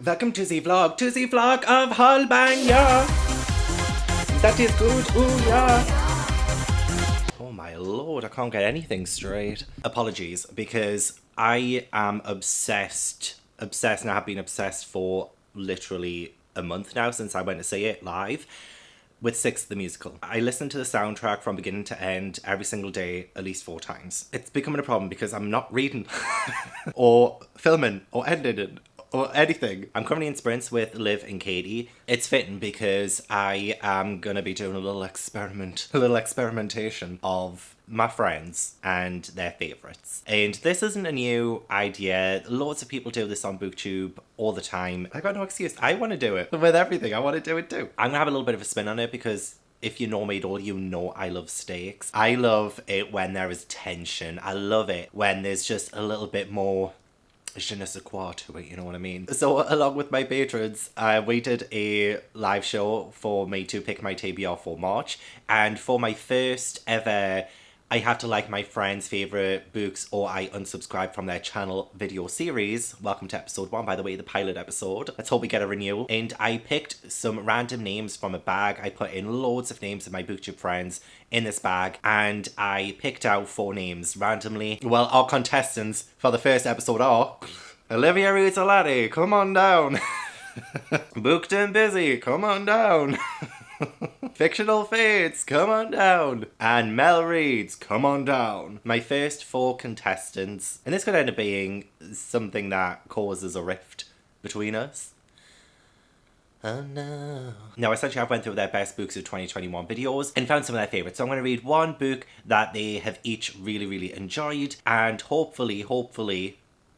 Welcome to the vlog of Holbania. That is good, ooh yeah. Oh my lord, I can't get anything straight. Apologies, because I am obsessed, and I have been obsessed for literally a month now since I went to see it live with Six the Musical. I listened to the soundtrack from beginning to end every single day at least 4 times. It's becoming a problem because I'm not reading or filming or editing or anything. I'm currently in sprints with Liv and Katie. It's fitting because I am gonna be doing a little experimentation of my friends and their favourites. And this isn't a new idea. Loads of people do this on BookTube all the time. I got no excuse. I want to do it with everything. I want to do it too. I'm gonna have a little bit of a spin on it because if you know me at all, you know I love stakes. I love it when there is tension. I love it when there's just a little bit more je ne sais quoi to it, you know what I mean? So along with my patrons, we did a live show for me to pick my TBR for March, and for my first ever I have to like my friends' favourite books or I unsubscribe from their channel video series. Welcome to episode 1, by the way, the pilot episode. Let's hope we get a renewal. And I picked some random names from a bag. I put in loads of names of my BookTube friends in this bag, and I picked out 4 names randomly. Well, our contestants for the first episode are Olivia Reed, come on down. Booked and Busy, come on down. Fictional Fates, come on down. And Mel Reeds, come on down. My first 4 contestants. And this could end up being something that causes a rift between us. Oh no. Now, essentially, I've went through their best books of 2021 videos and found some of their favourites. So I'm going to read one book that they have each really enjoyed. And hopefully,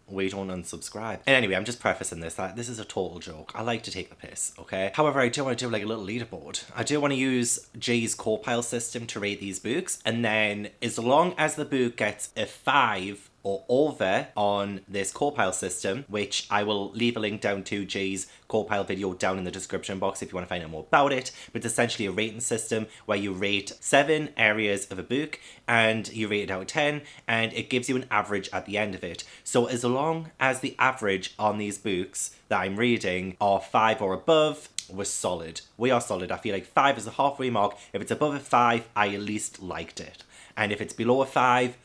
we don't unsubscribe. And anyway, I'm just prefacing this that this is a total joke. I like to take the piss, okay? However, I do want to do like a little leaderboard. I do want to use Jay's compile system to rate these books, and then as long as the book gets a 5 or over on this compile system, which I will leave a link down to Jay's compile video down in the description box if you want to find out more about it. But it's essentially a rating system where you rate 7 areas of a book and you rate it out of 10, and it gives you an average at the end of it. So as long as the average on these books that I'm reading are 5 or above, we're solid. We are solid. I feel like 5 is the halfway mark. If it's above a 5, I at least liked it. And if it's below a 5,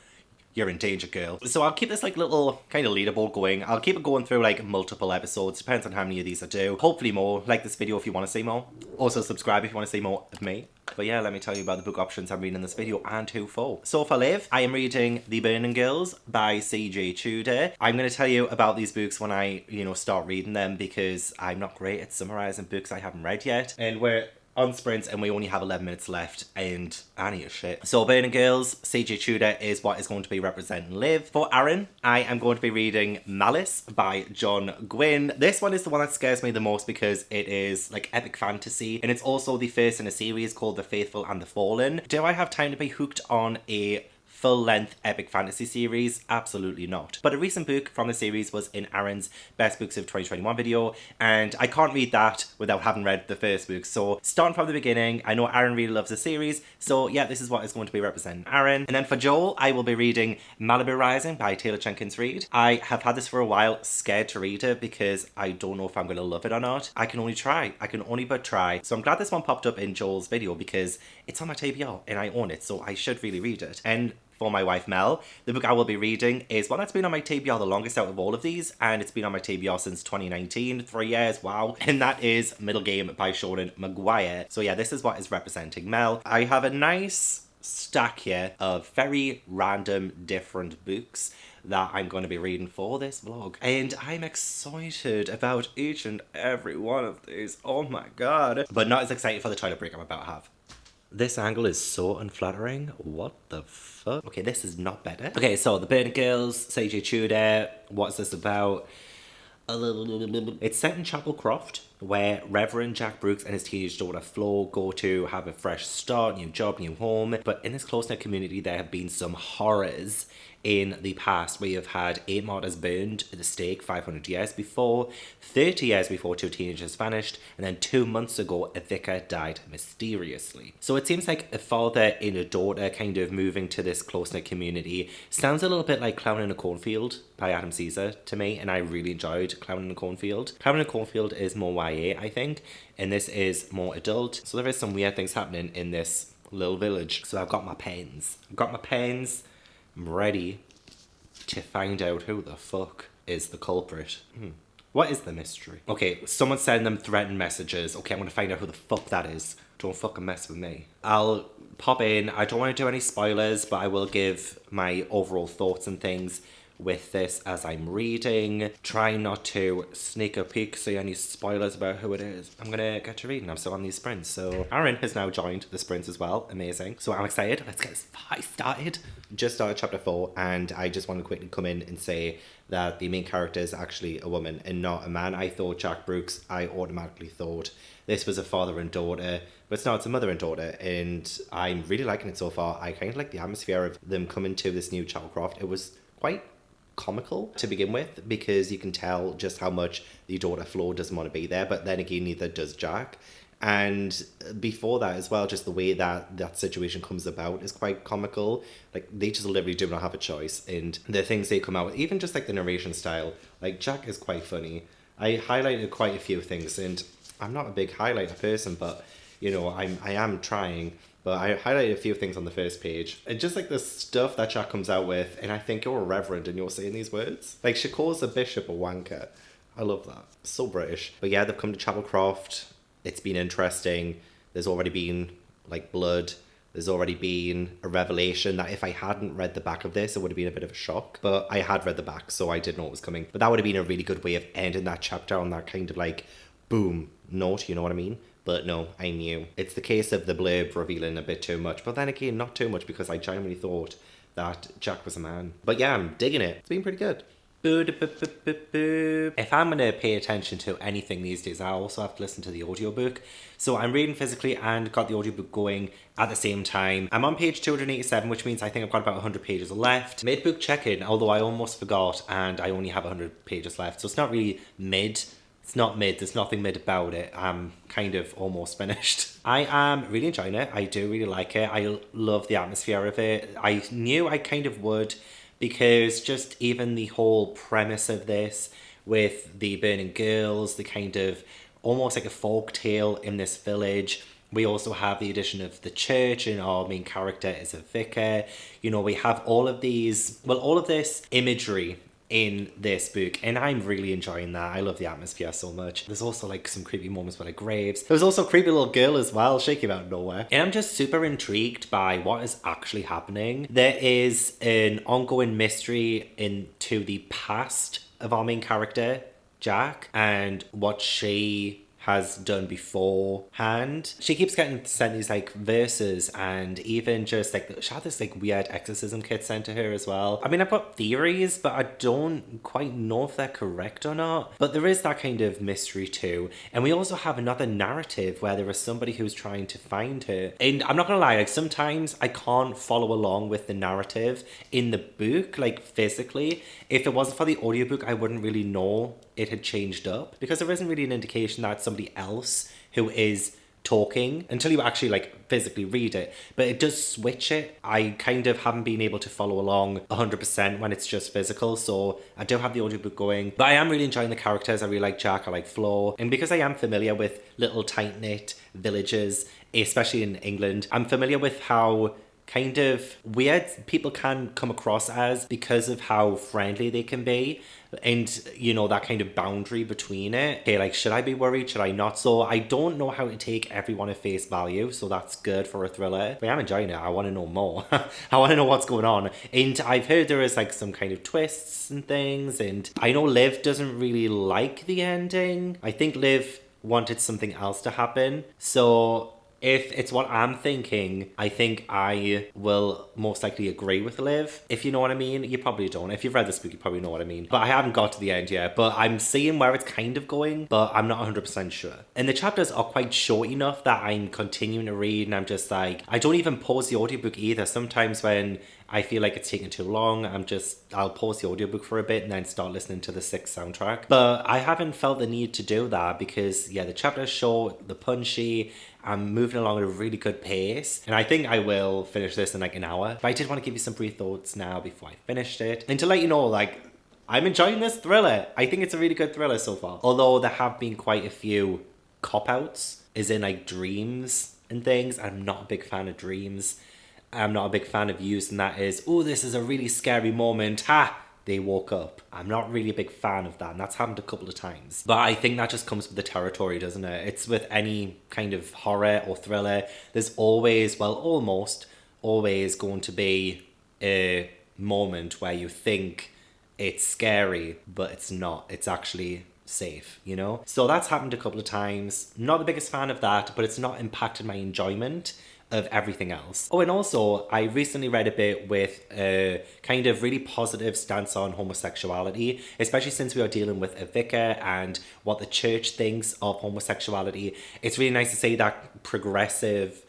you're in danger, girl. So I'll keep this like little kind of leaderboard going. I'll keep it going through like multiple episodes. Depends on how many of these I do. Hopefully more. Like this video if you want to see more. Also subscribe if you want to see more of me. But yeah, let me tell you about the book options I'm reading in this video and who for. So for Liv, I am reading The Burning Girls by CJ Tudor. I'm going to tell you about these books when I, start reading them because I'm not great at summarising books I haven't read yet. And we're on sprints and we only have 11 minutes left and I need a shit. So Burning Girls, CJ Tudor is what is going to be representing Liv. For Erin, I am going to be reading Malice by John Gwynne. This one is the one that scares me the most because it is like epic fantasy and it's also the first in a series called The Faithful and the Fallen. Do I have time to be hooked on a full-length epic fantasy series? Absolutely not. But a recent book from the series was in Erin's Best Books of 2021 video, and I can't read that without having read the first book. So starting from the beginning, I know Erin really loves the series, so yeah, this is what is going to be representing Erin. And then for Joel, I will be reading Malibu Rising by Taylor Jenkins Reid. I have had this for a while, scared to read it because I don't know if I'm going to love it or not. I can only try. I can only but try. So I'm glad this one popped up in Joel's video because it's on my TBR and I own it, so I should really read it. And for my wife Mel, the book I will be reading is one that's been on my TBR the longest out of all of these, and it's been on my TBR since 2019, 3 years, wow. And that is Middlegame by Seanan McGuire. So yeah, this is what is representing Mel. I have a nice stack here of very random different books that I'm going to be reading for this vlog. And I'm excited about each and every one of these. Oh my god. But not as excited for the toilet break I'm about to have. This angle is so unflattering. What the fuck? Okay, this is not better. Okay, so The Burning Girls, CJ Tudor. What's this about? It's set in Chapel Croft, where Reverend Jack Brooks and his teenage daughter Flo go to have a fresh start, new job, new home. But in this close-knit community, there have been some horrors. in the past we have had 8 martyrs burned at the stake 500 years before, 30 years before 2 teenagers vanished, and then 2 months ago a vicar died mysteriously. So it seems like a father and a daughter kind of moving to this close-knit community. Sounds a little bit like Clown in a Cornfield by Adam Caesar to me, and I really enjoyed Clown in a Cornfield. Clown in a Cornfield is more YA, I think, and this is more adult. So there is some weird things happening in this little village. So I've got my pens. I'm ready to find out who the fuck is the culprit. What is the mystery? Okay, someone sending them threatened messages. Okay, I'm gonna find out who the fuck that is. Don't fucking mess with me. I'll pop in. I don't want to do any spoilers, but I will give my overall thoughts and things with this as I'm reading. Try not to sneak a peek, see any spoilers about who it is. I'm gonna get to reading. I'm still on these sprints. So Erin has now joined the sprints as well. Amazing. So I'm excited. Let's get this fight started. Just started chapter 4, and I just want to quickly come in and say that the main character is actually a woman and not a man. I thought Jack Brooks, I automatically thought this was a father and daughter, but it's not, it's a mother and daughter, and I'm really liking it so far. I kind of like the atmosphere of them coming to this new Chappellcroft. It was quite comical to begin with, because you can tell just how much the daughter Flo doesn't want to be there, but then again neither does Jack. And before that as well, just the way that situation comes about is quite comical. Like, they just literally do not have a choice, and the things they come out with, even just like the narration style, like Jack is quite funny. I highlighted quite a few things, and I'm not a big highlighter person, but you know, I am trying. But I highlighted a few things on the first page. And just like the stuff that Jack comes out with, and I think you're a reverend and you're saying these words. Like, she calls the bishop a wanker. I love that. So British. But yeah, they've come to Chappellcroft. It's been interesting. There's already been, like, blood. There's already been a revelation that if I hadn't read the back of this, it would have been a bit of a shock. But I had read the back, so I did know it was coming. But that would have been a really good way of ending that chapter on that kind of, like, boom note, you know what I mean? But no, I knew. It's the case of the blurb revealing a bit too much. But then again, not too much, because I genuinely thought that Jack was a man. But yeah, I'm digging it. It's been pretty good. If I'm going to pay attention to anything these days, I also have to listen to the audiobook. So I'm reading physically and got the audiobook going at the same time. I'm on page 287, which means I think I've got about 100 pages left. Mid-book check-in, although I almost forgot, and I only have 100 pages left. So it's not really mid. It's not mid, there's nothing mid about it. I'm kind of almost finished. I am really enjoying it. I do really like it. I love the atmosphere of it. I knew I kind of would, because just even the whole premise of this with the burning girls, the kind of almost like a folk tale in this village. We also have the addition of the church, and our main character is a vicar. You know, we have all of these, well, all of this imagery in this book, and I'm really enjoying that. I love the atmosphere so much. There's also like some creepy moments with like graves. There was also a creepy little girl as well, shaking out of nowhere. And I'm just super intrigued by what is actually happening. There is an ongoing mystery into the past of our main character, Jack, and what she has done beforehand. She keeps getting sent these like verses, and even just like she had this like weird exorcism kit sent to her as well. I mean, I've got theories, but I don't quite know if they're correct or not. But there is that kind of mystery too. And we also have another narrative where there is somebody who's trying to find her. And I'm not gonna lie, like sometimes I can't follow along with the narrative in the book, like physically. If it wasn't for the audiobook, I wouldn't really know it had changed up, because there isn't really an indication that somebody else who is talking until you actually like physically read it. But it does switch it. I kind of haven't been able to follow along 100% when it's just physical, so I do have the audiobook going. But I am really enjoying the characters. I really like Jack, I like Flo, and because I am familiar with little tight-knit villages, especially in England, I'm familiar with how kind of weird people can come across as because of how friendly they can be, and you know, that kind of boundary between it. Okay, like, should I be worried, should I not? So I don't know how to take everyone at face value, so that's good for a thriller. But I'm enjoying it. I want to know more. I want to know what's going on. And I've heard there is like some kind of twists and things, and I know Liv doesn't really like the ending. I think Liv wanted something else to happen, so if it's what I'm thinking, I think I will most likely agree with Liv. If you know what I mean. You probably don't. If you've read this book, you probably know what I mean. But I haven't got to the end yet. But I'm seeing where it's kind of going, but I'm not 100% sure. And the chapters are quite short enough that I'm continuing to read, and I'm just like, I don't even pause the audiobook either. Sometimes when I feel like it's taking too long. I'll pause the audiobook for a bit and then start listening to the 6 soundtrack. But I haven't felt the need to do that because, yeah, the chapter is short, the punchy, I'm moving along at a really good pace. And I think I will finish this in like an hour. But I did want to give you some brief thoughts now before I finished it. And to let you know, like, I'm enjoying this thriller. I think it's a really good thriller so far. Although there have been quite a few cop-outs, as in like dreams and things. I'm not a big fan of dreams. I'm not a big fan of using that as, oh, this is a really scary moment. Ha! They woke up. I'm not really a big fan of that, and that's happened a couple of times. But I think that just comes with the territory, doesn't it? It's with any kind of horror or thriller. There's always, well, almost always going to be a moment where you think it's scary, but it's not. It's actually safe, you know? So that's happened a couple of times. Not the biggest fan of that, but it's not impacted my enjoyment of everything else. Oh, and also, I recently read a bit with a kind of really positive stance on homosexuality, especially since we are dealing with a vicar and what the church thinks of homosexuality. It's really nice to see that progressive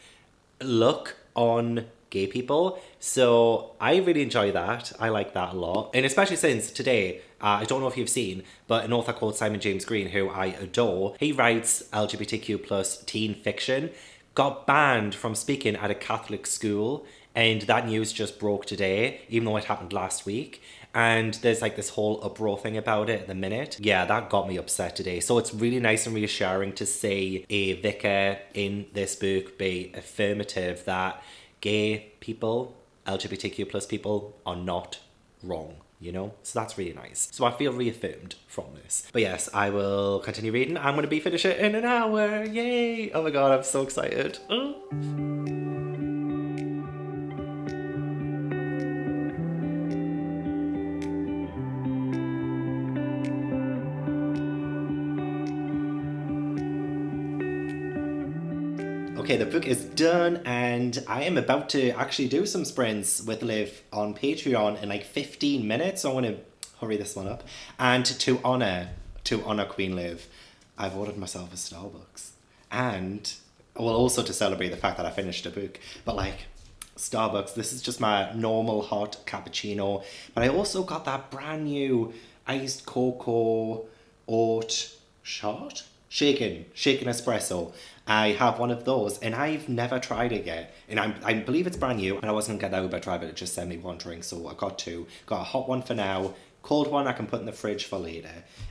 look on gay people. So I really enjoy that. I like that a lot. And especially since today, I don't know if you've seen, but an author called Simon James Green, who I adore, he writes LGBTQ plus teen fiction, got banned from speaking at a Catholic school, and that news just broke today, even though it happened last week. And there's like this whole uproar thing about it at the minute. Yeah, that got me upset today. So it's really nice and reassuring to see a vicar in this book be affirmative that gay people, LGBTQ plus people, are not wrong, you know? So that's really nice. So I feel reaffirmed from this. But yes, I will continue reading. I'm going to be finishing it in an hour. Yay! Oh my god, I'm so excited. Okay, the book is done and I am about to actually do some sprints with Liv on Patreon in like 15 minutes. So I want to hurry this one up. And to honor Queen Liv, I've ordered myself a Starbucks. And, well, also to celebrate the fact that I finished a book. But like, Starbucks, this is just my normal hot cappuccino. But I also got that brand new iced cocoa oat shot? Shaken espresso. I have one of those and I've never tried it yet. And I believe it's brand new and I wasn't going to get that Uber driver to just send me one drink. So I got two. Got a hot one for now. Cold one I can put in the fridge for later.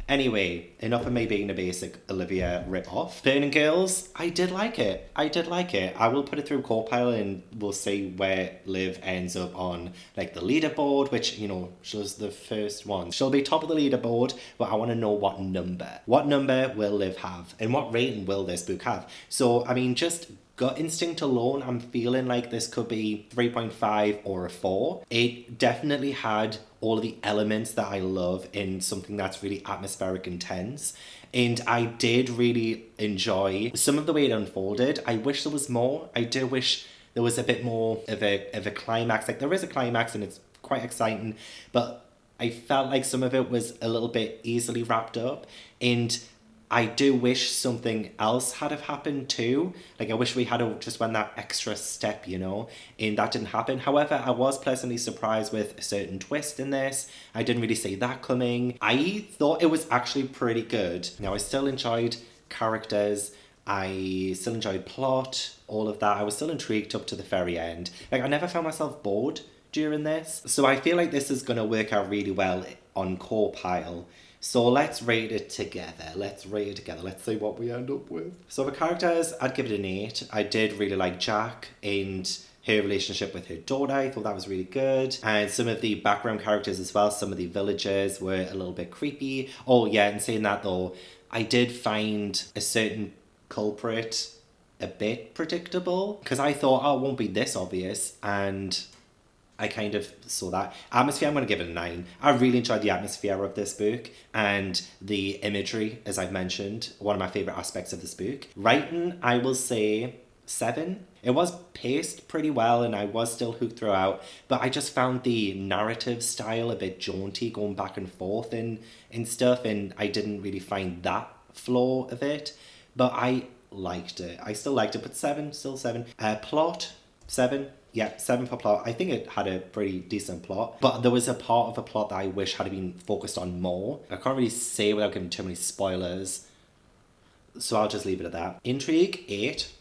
Anyway, enough of me being a basic Olivia rip-off. Burning Girls, I did like it. I will put it through Copilot and we'll see where Liv ends up on like the leaderboard, which, you know, she's the first one. She'll be top of the leaderboard, but I want to know what number. What number will Liv have? And what rating will this book have? So, I mean, just gut instinct alone, I'm feeling like this could be 3.5 or a 4. It definitely had all of the elements that I love in something that's really atmospheric and tense. And I did really enjoy some of the way it unfolded. I wish there was more. I do wish there was a bit more of a climax. Like there is a climax and it's quite exciting, but I felt like some of it was a little bit easily wrapped up. And I do wish something else had have happened too. Like I wish we had just went that extra step, you know, and that didn't happen. However, I was pleasantly surprised with a certain twist in this. I didn't really see that coming. I thought it was actually pretty good. Now I still enjoyed characters. I still enjoyed plot, all of that. I was still intrigued up to the very end. Like I never found myself bored during this. So I feel like this is going to work out really well on Copilot. So let's rate it together. Let's see what we end up with. So for characters, I'd give it an 8. I did really like Jack and her relationship with her daughter. I thought that was really good. And some of the background characters as well, some of the villagers were a little bit creepy. Oh yeah, and saying that though, I did find a certain culprit a bit predictable. Because I thought, oh, it won't be this obvious. And I kind of saw that. Atmosphere, I'm going to give it a 9. I really enjoyed the atmosphere of this book and the imagery, as I've mentioned, one of my favourite aspects of this book. Writing, I will say 7. It was paced pretty well and I was still hooked throughout, but I just found the narrative style a bit jaunty, going back and forth and stuff, and I didn't really find that flaw of it, but I liked it. I still liked it, but 7, still 7. Plot, 7. Yeah, 7 for plot. I think it had a pretty decent plot, but there was a part of the plot that I wish had been focused on more. I can't really say without giving too many spoilers, so I'll just leave it at that. Intrigue, 8,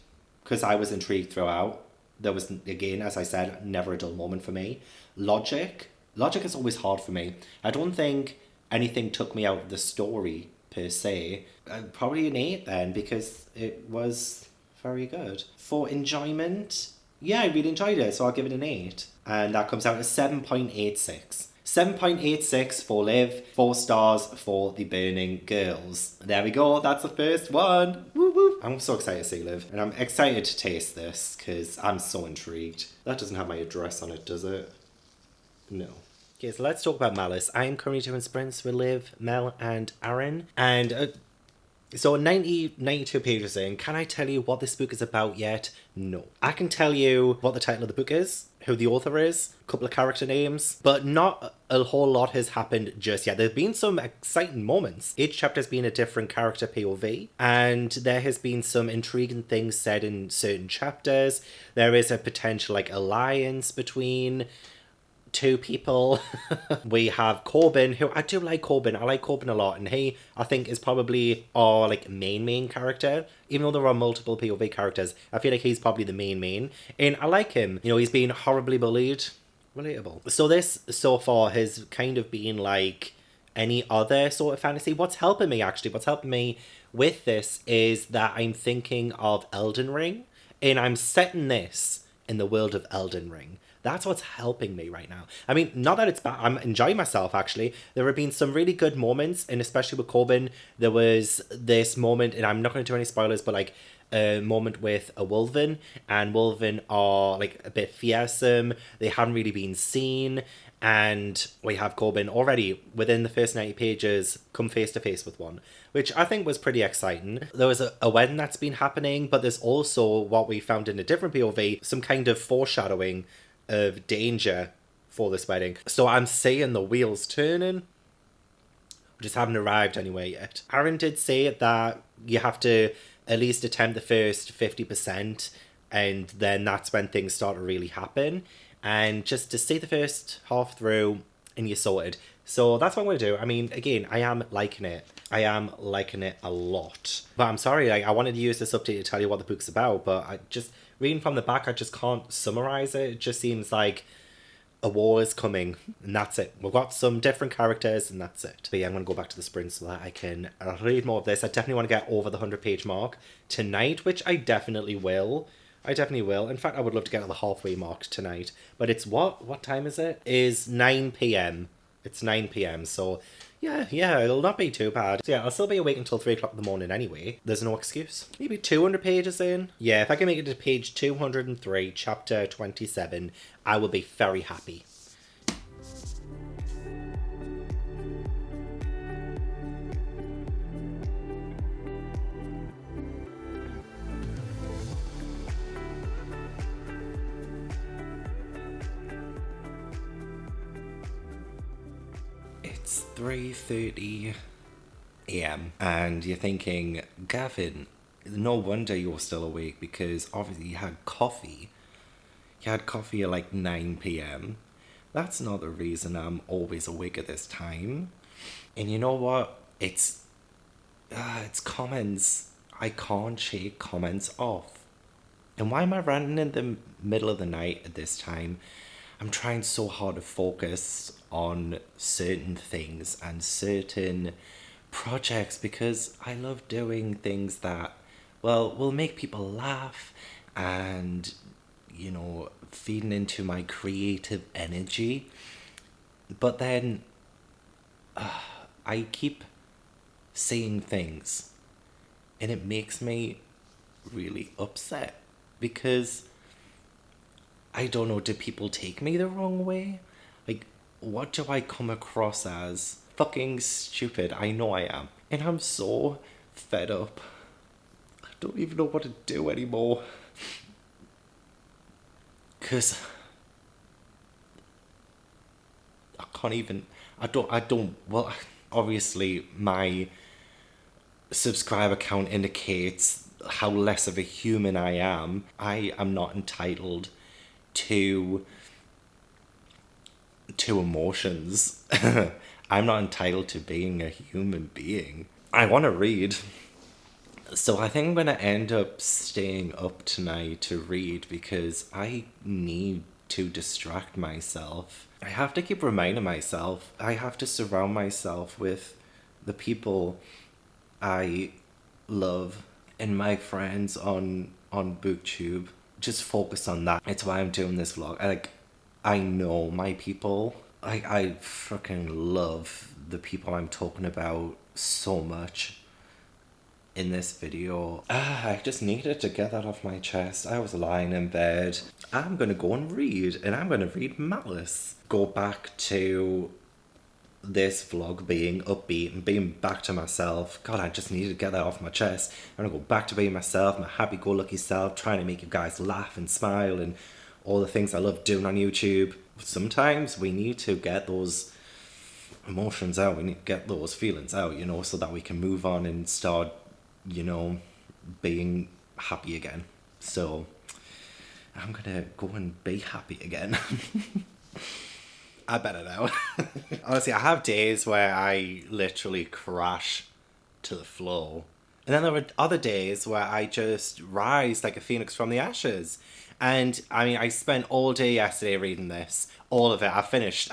because I was intrigued throughout. There was, again, as I said, never a dull moment for me. Logic is always hard for me. I don't think anything took me out of the story per se. Probably an 8 then, because it was very good. For enjoyment, yeah, I really enjoyed it, so I'll give it an 8. And that comes out to 7.86. 7.86 for Liv, 4 stars for The Burning Girls. There we go, that's the first one. Woo woo. I'm so excited to see Liv, and I'm excited to taste this because I'm so intrigued. That doesn't have my address on it, does it? No. Okay, so let's talk about Malice. I am currently doing sprints with Liv, Mel, and Erin, and so 92 pages in, can I tell you what this book is about yet? No. I can tell you what the title of the book is, who the author is, a couple of character names, but not a whole lot has happened just yet. There have been some exciting moments. Each chapter has been a different character POV, and there has been some intriguing things said in certain chapters. There is a potential alliance between two people. We have Corbin, who I do like Corbin. I like Corbin a lot, and he, I think, is probably our main character. Even though there are multiple POV characters, I feel like he's probably the main. And I like him. You know, he's been horribly bullied. Relatable. So this, so far, has kind of been like any other sort of fantasy. What's helping me with this is that I'm thinking of Elden Ring, and I'm setting this in the world of Elden Ring. That's what's helping me right now. I mean, not that it's bad. I'm enjoying myself, actually. There have been some really good moments, and especially with Corbin, there was this moment, and I'm not going to do any spoilers, but a moment with a Wolven, and Wolven are a bit fearsome. They haven't really been seen, and we have Corbin already within the first 90 pages come face to face with one, which I think was pretty exciting. There was a wedding that's been happening, but there's also what we found in a different POV, some kind of foreshadowing of danger for this wedding. So I'm seeing the wheels turning. We just haven't arrived anywhere yet. Erin did say that you have to at least attempt the first 50%, and then that's when things start to really happen. And just to see the first half through and you're sorted. So that's what I'm going to do. I mean, again, I am liking it. I am liking it a lot. But I'm sorry, I wanted to use this update to tell you what the book's about, but I just, reading from the back, I just can't summarize it. It just seems like a war is coming, and that's it. We've got some different characters, and that's it. But yeah, I'm going to go back to the sprint so that I can read more of this. I definitely want to get over the 100-page mark tonight, which I definitely will. In fact, I would love to get to the halfway mark tonight. But it's what time is it? It's 9 p.m. It's 9 p.m. So yeah, it'll not be too bad. So yeah, I'll still be awake until 3 o'clock in the morning anyway. There's no excuse. Maybe 200 pages in. Yeah, if I can make it to page 203, chapter 27, I will be very happy. It's 3:30 a.m. and you're thinking, Gavin, no wonder you're still awake, because obviously you had coffee. You had coffee at 9 p.m. That's not the reason I'm always awake at this time. And you know what? It's comments. I can't shake comments off. And why am I ranting in the middle of the night at this time? I'm trying so hard to focus on certain things and certain projects, because I love doing things that, will make people laugh and, feeding into my creative energy. But then I keep saying things, and it makes me really upset, because I don't know, do people take me the wrong way? What do I come across as? Fucking stupid. I know I am. And I'm so fed up. I don't even know what to do anymore. Because I can't even, obviously my subscriber count indicates how less of a human I am. I am not entitled two emotions. I'm not entitled to being a human being. I want to read. So I think I'm going to end up staying up tonight to read because I need to distract myself. I have to keep reminding myself. I have to surround myself with the people I love and my friends on BookTube. Just focus on that. It's why I'm doing this vlog. I know my people. I freaking love the people I'm talking about so much in this video. I just needed to get that off my chest. I was lying in bed. I'm gonna go and read, and I'm gonna read Malice. Go back to this vlog being upbeat and being back to myself. God, I just needed to get that off my chest. I'm gonna go back to being myself, my happy-go-lucky self, trying to make you guys laugh and smile and all the things I love doing on YouTube. Sometimes we need to get those emotions out, we need to get those feelings out, you know, so that we can move on and start, you know, being happy again. So I'm gonna go and be happy again. I better know. Honestly, I have days where I literally crash to the floor. And then there were other days where I just rise like a phoenix from the ashes. And I mean, I spent all day yesterday reading this. All of it. I finished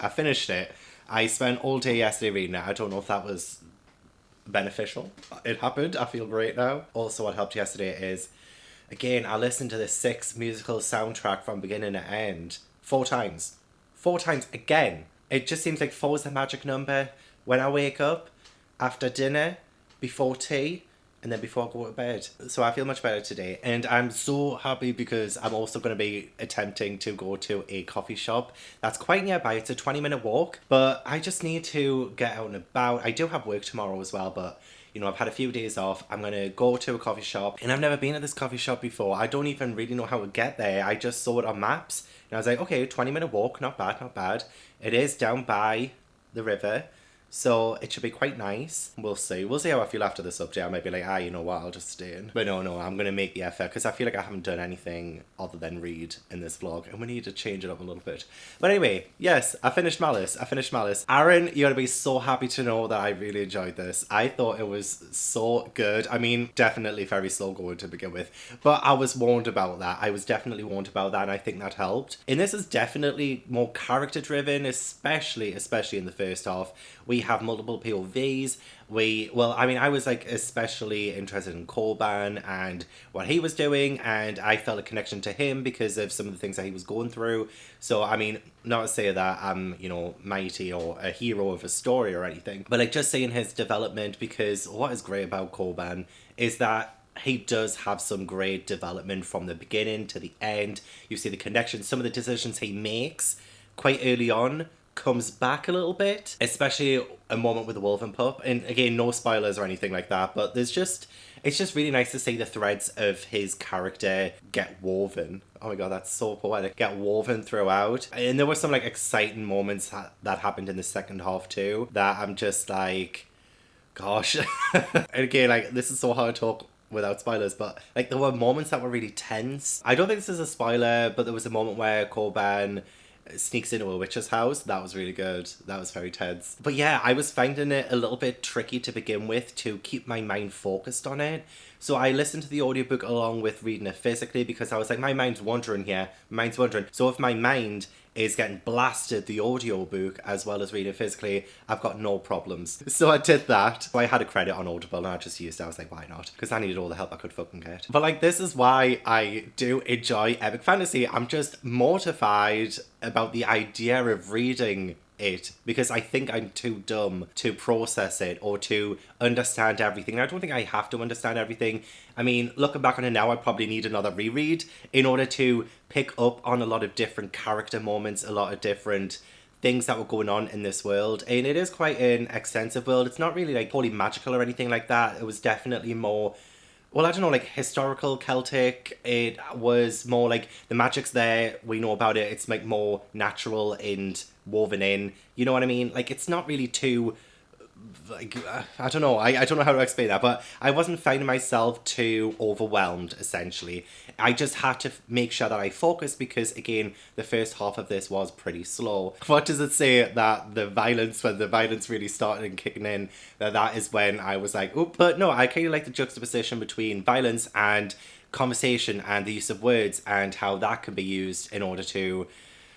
it. I spent all day yesterday reading it. I don't know if that was beneficial. It happened. I feel great now. Also, what helped yesterday is, again, I listened to the 6 musical soundtrack from beginning to end 4 times. 4 times again. It just seems like 4 is the magic number. When I wake up, after dinner, before tea, and then before I go to bed. So I feel much better today. And I'm so happy because I'm also going to be attempting to go to a coffee shop that's quite nearby. It's a 20-minute walk, but I just need to get out and about. I do have work tomorrow as well, but you know, I've had a few days off. I'm going to go to a coffee shop, and I've never been at this coffee shop before. I don't even really know how to get there. I just saw it on maps, and I was like, okay, 20-minute walk, not bad, not bad. It is down by the river, so it should be quite nice. We'll see. We'll see how I feel after this update. I might be like, you know what, I'll just stay in. But no, I'm going to make the effort because I feel like I haven't done anything other than read in this vlog, and we need to change it up a little bit. But anyway, yes, I finished Malice. Erin, you're going to be so happy to know that I really enjoyed this. I thought it was so good. I mean, definitely very slow going to begin with, but I was warned about that. I was definitely warned about that, and I think that helped. And this is definitely more character driven, especially in the first half. We have multiple POVs. I was like especially interested in Colban and what he was doing, and I felt a connection to him because of some of the things that he was going through. So I mean, not to say that I'm, you know, mighty or a hero of a story or anything, but like just seeing his development, because what is great about Colban is that he does have some great development from the beginning to the end. You see the connection, some of the decisions he makes quite early on comes back a little bit, especially a moment with the wolven pup. And again, no spoilers or anything like that, but it's just really nice to see the threads of his character get woven. Oh my god, that's so poetic. Get woven throughout. And there were some like exciting moments that happened in the second half too, that I'm just like, gosh. And again, like, this is so hard to talk without spoilers, but like there were moments that were really tense. I don't think this is a spoiler, but there was a moment where Colban sneaks into a witch's house. That was really good. That was very tense. But yeah, I was finding it a little bit tricky to begin with to keep my mind focused on it. So I listened to the audiobook along with reading it physically because I was like, my mind's wandering here. So if my mind is getting blasted the audiobook as well as reading it physically, I've got no problems. So I did that. So I had a credit on Audible and I just used it. I was like, why not? Because I needed all the help I could fucking get. But like, this is why I do enjoy epic fantasy. I'm just mortified about the idea of reading it because I think I'm too dumb to process it or to understand everything. And I don't think I have to understand everything. I mean, looking back on it now, I probably need another reread in order to pick up on a lot of different character moments, a lot of different things that were going on in this world. And it is quite an extensive world. It's not really like wholly magical or anything like that. It was definitely more, well, I don't know, like historical Celtic. It was more like the magic's there, we know about it, it's like more natural and woven in, you know what I mean? Like, it's not really too like, I don't know. I don't know how to explain that, but I wasn't finding myself too overwhelmed, essentially. I just had to make sure that I focused because, again, the first half of this was pretty slow. What does it say that when the violence really started and kicking in, that is when I was like, oop. But no, I kind of like the juxtaposition between violence and conversation and the use of words and how that can be used in order to,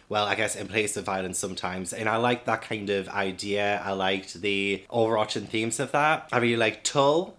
well, I guess in place of violence sometimes. And I like that kind of idea. I liked the overarching themes of that. I really like Tull.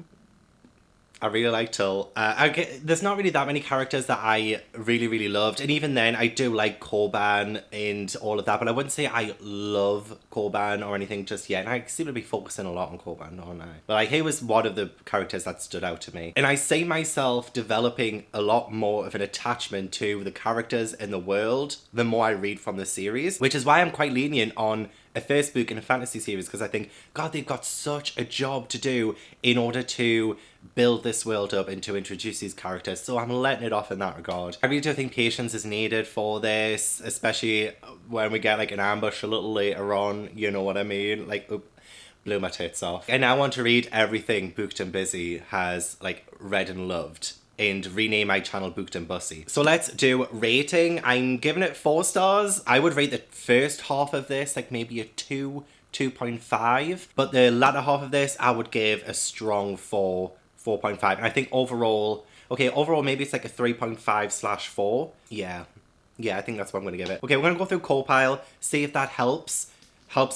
There's not really that many characters that I really, really loved. And even then, I do like Corban and all of that. But I wouldn't say I love Corban or anything just yet. And I seem to be focusing a lot on Corban, don't I? But like, he was one of the characters that stood out to me. And I see myself developing a lot more of an attachment to the characters in the world the more I read from the series. Which is why I'm quite lenient on a first book in a fantasy series, because I think, God, they've got such a job to do in order to build this world up and to introduce these characters. So I'm letting it off in that regard. I really do think patience is needed for this, especially when we get like an ambush a little later on, you know what I mean? Like, oop, blew my tits off. And I want to read everything Booked and Busy has like read and loved, and rename my channel Booked and Bussy. So let's do rating. I'm giving it 4 stars. I would rate the first half of this like maybe a 2.5. But the latter half of this, I would give a strong 4.5. And I think overall maybe it's like a 3.5/4. Yeah, I think that's what I'm going to give it. Okay, we're going to go through co-pile, see if that helps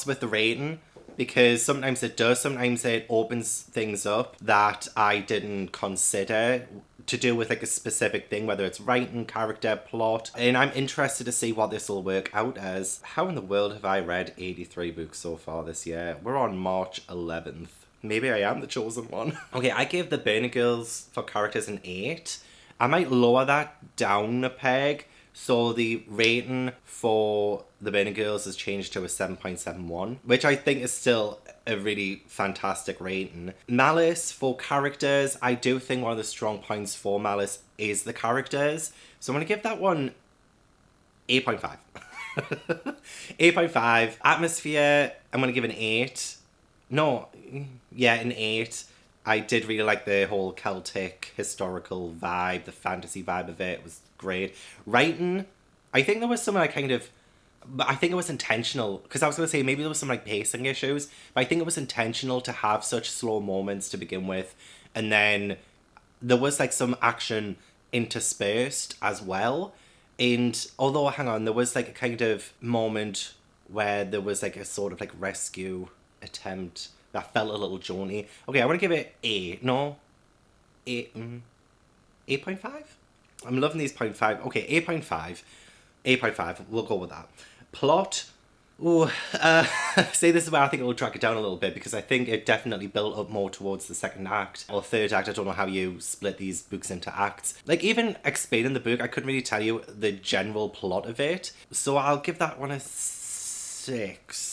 with the rating. Because sometimes it does, sometimes it opens things up that I didn't consider to do with like a specific thing, whether it's writing, character, plot. And I'm interested to see what this will work out as. How in the world have I read 83 books so far this year? We're on March 11th. Maybe I am the chosen one. Okay, I gave the Burner Girls for characters an 8. I might lower that down a peg. So the rating for the Burner Girls has changed to a 7.71, which I think is still a really fantastic rating. Malice for characters, I do think one of the strong points for Malice is the characters. So I'm going to give that one 8.5. 8.5. Atmosphere, I'm going to give an 8. No, yeah, an 8. I did really like the whole Celtic historical vibe, the fantasy vibe of it. It was great. Writing, I think there was some but I think it was intentional, because I was going to say maybe there was some like pacing issues, but I think it was intentional to have such slow moments to begin with, and then there was like some action interspersed as well. And although, hang on, there was like a kind of moment where there was like a sort of like rescue attempt that felt a little jaunty. Okay, I want to give it 8.5? I'm loving these 0.5. Okay, 8.5. 8.5. We'll go with that. Plot. Ooh, see, this is where I think it will track it down a little bit, because I think it definitely built up more towards the second act or third act. I don't know how you split these books into acts. Like, even explaining the book, I couldn't really tell you the general plot of it. So I'll give that one a 6.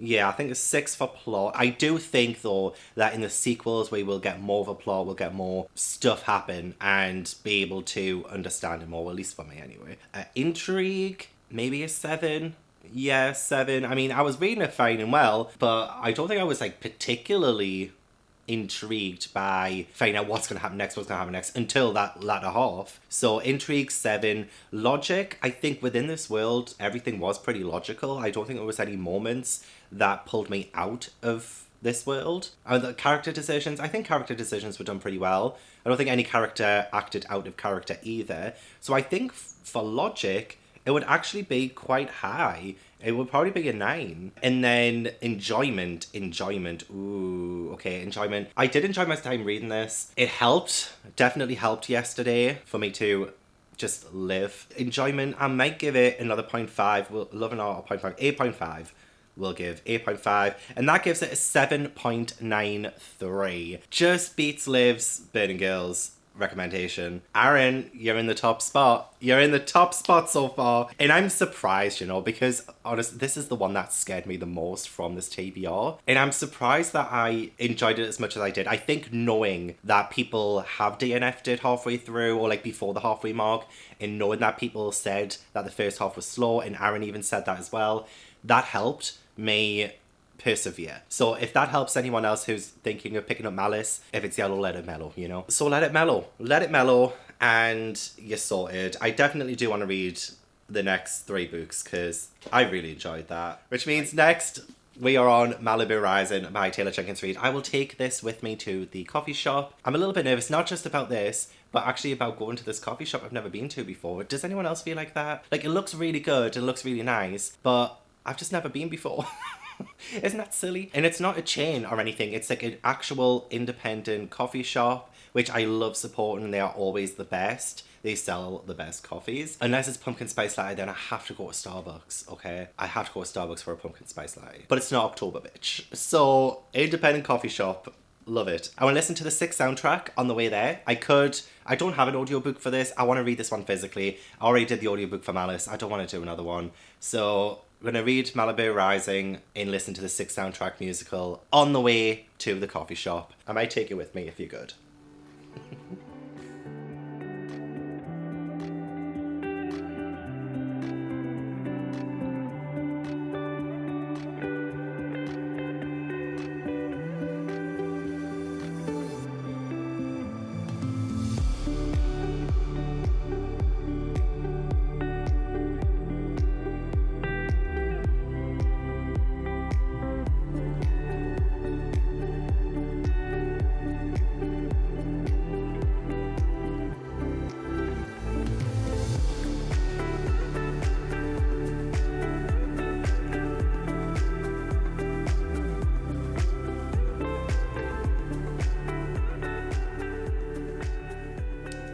Yeah, I think a 6 for plot. I do think, though, that in the sequels we will get more of a plot, we'll get more stuff happen and be able to understand it more, at least for me anyway. Intrigue, maybe a 7. Yeah, 7. I mean, I was reading it fine and well, but I don't think I was, like, particularly intrigued by finding out what's going to happen next until that latter half. So intrigue, 7. Logic, I think within this world everything was pretty logical. I don't think there was any moments that pulled me out of this world. The character decisions, I think character decisions were done pretty well. I don't think any character acted out of character either. So I think for logic it would actually be quite high. It would probably be a 9. And then enjoyment. Ooh, okay, enjoyment. I did enjoy my time reading this. It helped, definitely helped yesterday for me to just live. Enjoyment, I might give it another 0.5. We'll love an 0.5. 8.5. We'll give 8.5. And that gives it a 7.93. Just beats Liv's Burning Girls recommendation. Erin, you're in the top spot. You're in the top spot so far. And I'm surprised, because honestly, this is the one that scared me the most from this TBR. And I'm surprised that I enjoyed it as much as I did. I think knowing that people have DNF'd it halfway through, or like before the halfway mark, and knowing that people said that the first half was slow, and Erin even said that as well, that helped me persevere. So if that helps anyone else who's thinking of picking up Malice, if it's yellow, let it mellow, you know? So let it mellow, and you're sorted. I definitely do want to read the next 3 books because I really enjoyed that. Which means next we are on Malibu Rising by Taylor Jenkins Reid. I will take this with me to the coffee shop. I'm a little bit nervous, not just about this, but actually about going to this coffee shop I've never been to before. Does anyone else feel like that? Like, it looks really good, it looks really nice, but I've just never been before. Isn't that silly? And it's not a chain or anything. It's like an actual independent coffee shop, which I love supporting. They are always the best. They sell the best coffees. Unless it's pumpkin spice latte, then I have to go to Starbucks, okay? I have to go to Starbucks for a pumpkin spice latte. But it's not October, bitch. So, independent coffee shop. Love it. I want to listen to the 6th soundtrack on the way there. I don't have an audiobook for this. I want to read this one physically. I already did the audiobook for Malice. I don't want to do another one. So, I'm going to read Malibu Rising and listen to the 6th soundtrack musical on the way to the coffee shop. I might take you with me if you're good.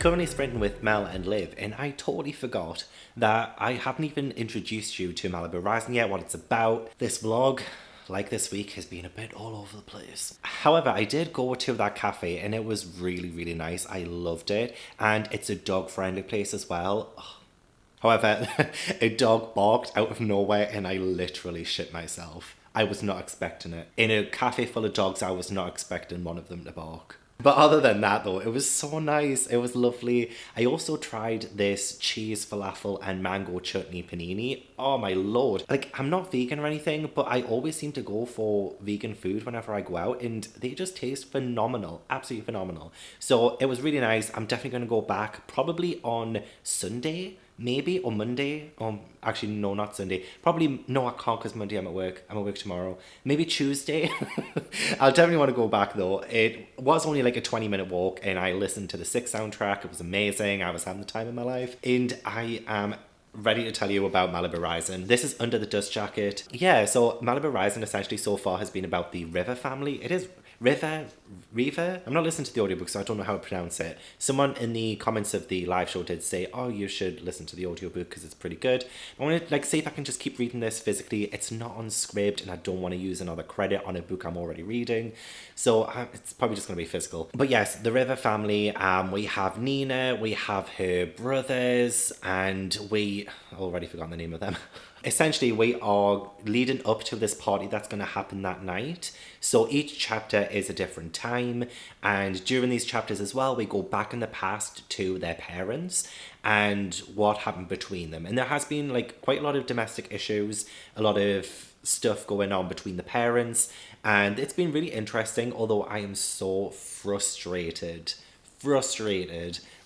Currently sprinting with Mel and Liv, and I totally forgot that I haven't even introduced you to Malibu Rising yet, what it's about. This vlog, like this week, has been a bit all over the place. However, I did go to that cafe and it was really, really nice. I loved it, and it's a dog-friendly place as well. However, a dog barked out of nowhere and I literally shit myself. I was not expecting it. In a cafe full of dogs, I was not expecting one of them to bark. But other than that though, it was so nice. It was lovely. I also tried this cheese falafel and mango chutney panini. Oh my lord. Like, I'm not vegan or anything, but I always seem to go for vegan food whenever I go out, and they just taste phenomenal. Absolutely phenomenal. So it was really nice. I'm definitely going to go back probably on Sunday. Maybe, or Monday, actually no, not Sunday, probably, no, I can't because Monday I'm at work tomorrow, maybe Tuesday. I'll definitely want to go back though. It was only like a 20-minute walk, and I listened to the 6th soundtrack. It was amazing. I was having the time of my life, and I am ready to tell you about Malibu Rising. This is Under the Dust Jacket. Yeah, so Malibu Rising essentially so far has been about the River family. It is River? I'm not listening to the audiobook, so I don't know how to pronounce it. Someone in the comments of the live show did say, oh, you should listen to the audiobook because it's pretty good. I want to see if I can just keep reading this physically. It's not on Scribd, and I don't want to use another credit on a book I'm already reading. So it's probably just going to be physical. But yes, the River family, we have Nina, we have her brothers, and I've already forgotten the name of them. Essentially, we are leading up to this party that's going to happen that night. So each chapter is a different time. And during these chapters as well, we go back in the past to their parents and what happened between them. And there has been like quite a lot of domestic issues, a lot of stuff going on between the parents. And it's been really interesting, although I am so frustrated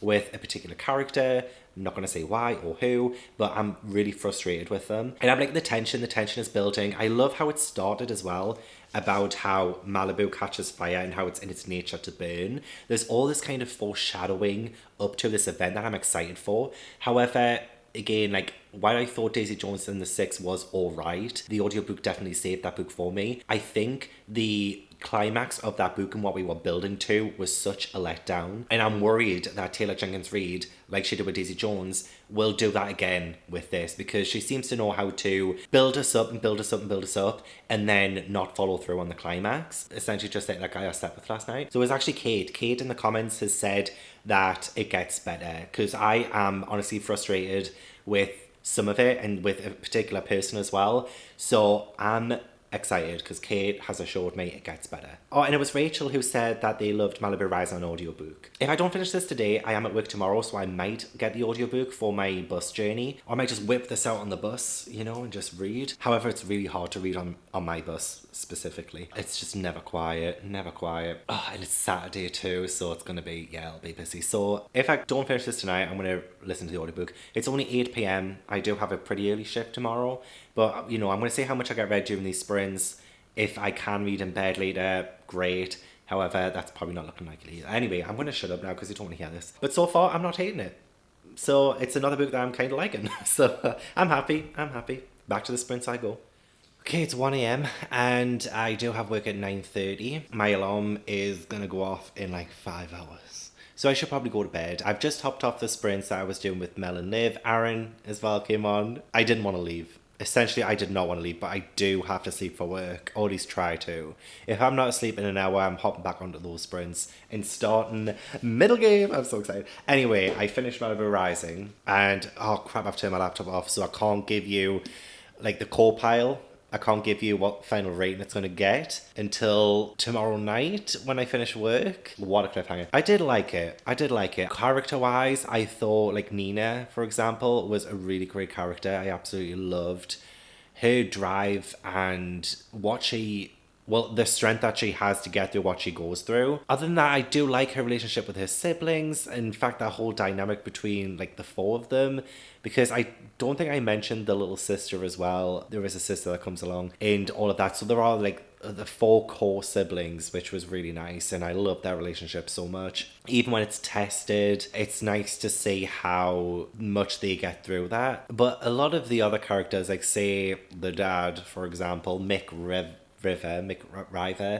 with a particular character. I'm not going to say why or who, but I'm really frustrated with them. And I'm like, the tension is building. I love how it started as well, about how Malibu catches fire and how it's in its nature to burn. There's all this kind of foreshadowing up to this event that I'm excited for. However, again, like, while I thought Daisy Jones and the Six was alright, the audiobook definitely saved that book for me. I think the climax of that book and what we were building to was such a letdown, and I'm worried that Taylor Jenkins Reid, like she did with Daisy Jones, will do that again with this, because she seems to know how to build us up and then not follow through on the climax. Essentially just like that guy I slept with last night. So it was actually Kate in the comments has said that it gets better, because I am honestly frustrated with some of it and with a particular person as well. So I'm excited because Kate has assured me it gets better. Oh, and it was Rachel who said that they loved Malibu Rising on audiobook. If I don't finish this today, I am at work tomorrow, so I might get the audiobook for my bus journey. Or I might just whip this out on the bus, you know, and just read. However, it's really hard to read on my bus specifically. It's just never quiet, never quiet. Oh, and it's Saturday too, so it's gonna be, yeah, I'll be busy. So if I don't finish this tonight, I'm gonna listen to the audiobook. It's only 8 p.m. I do have a pretty early shift tomorrow, but you know, I'm gonna see how much I get read during these sprints. If I can read in bed later, great. However, that's probably not looking likely. Anyway, I'm gonna shut up now because you don't want to hear this. But so far, I'm not hating it. So it's another book that I'm kind of liking. So I'm happy. Back to the sprints I go. Okay, it's 1 a.m. and I do have work at 9:30. My alarm is gonna go off in like 5 hours. So I should probably go to bed. I've just hopped off the sprints that I was doing with Mel and Liv. Erin as well came on. I didn't want to leave. Essentially, I did not want to leave, but I do have to sleep for work, or at least try to. If I'm not asleep in an hour, I'm hopping back onto those sprints and starting Middlegame. I'm so excited. Anyway, I finished Malibu Rising, and oh crap, I've turned my laptop off, so I can't give you like the core pile. I can't give you what final rating it's going to get until tomorrow night when I finish work. What a cliffhanger. I did like it. Character-wise, I thought like Nina, for example, was a really great character. I absolutely loved her drive and the strength that she has to get through what she goes through. Other than that, I do like her relationship with her siblings. In fact, that whole dynamic between like the four of them, because I don't think I mentioned the little sister as well. There is a sister that comes along and all of that. So there are like the 4 core siblings, which was really nice, and I love their relationship so much. Even when it's tested, it's nice to see how much they get through that. But a lot of the other characters, like say the dad, for example, McRiver,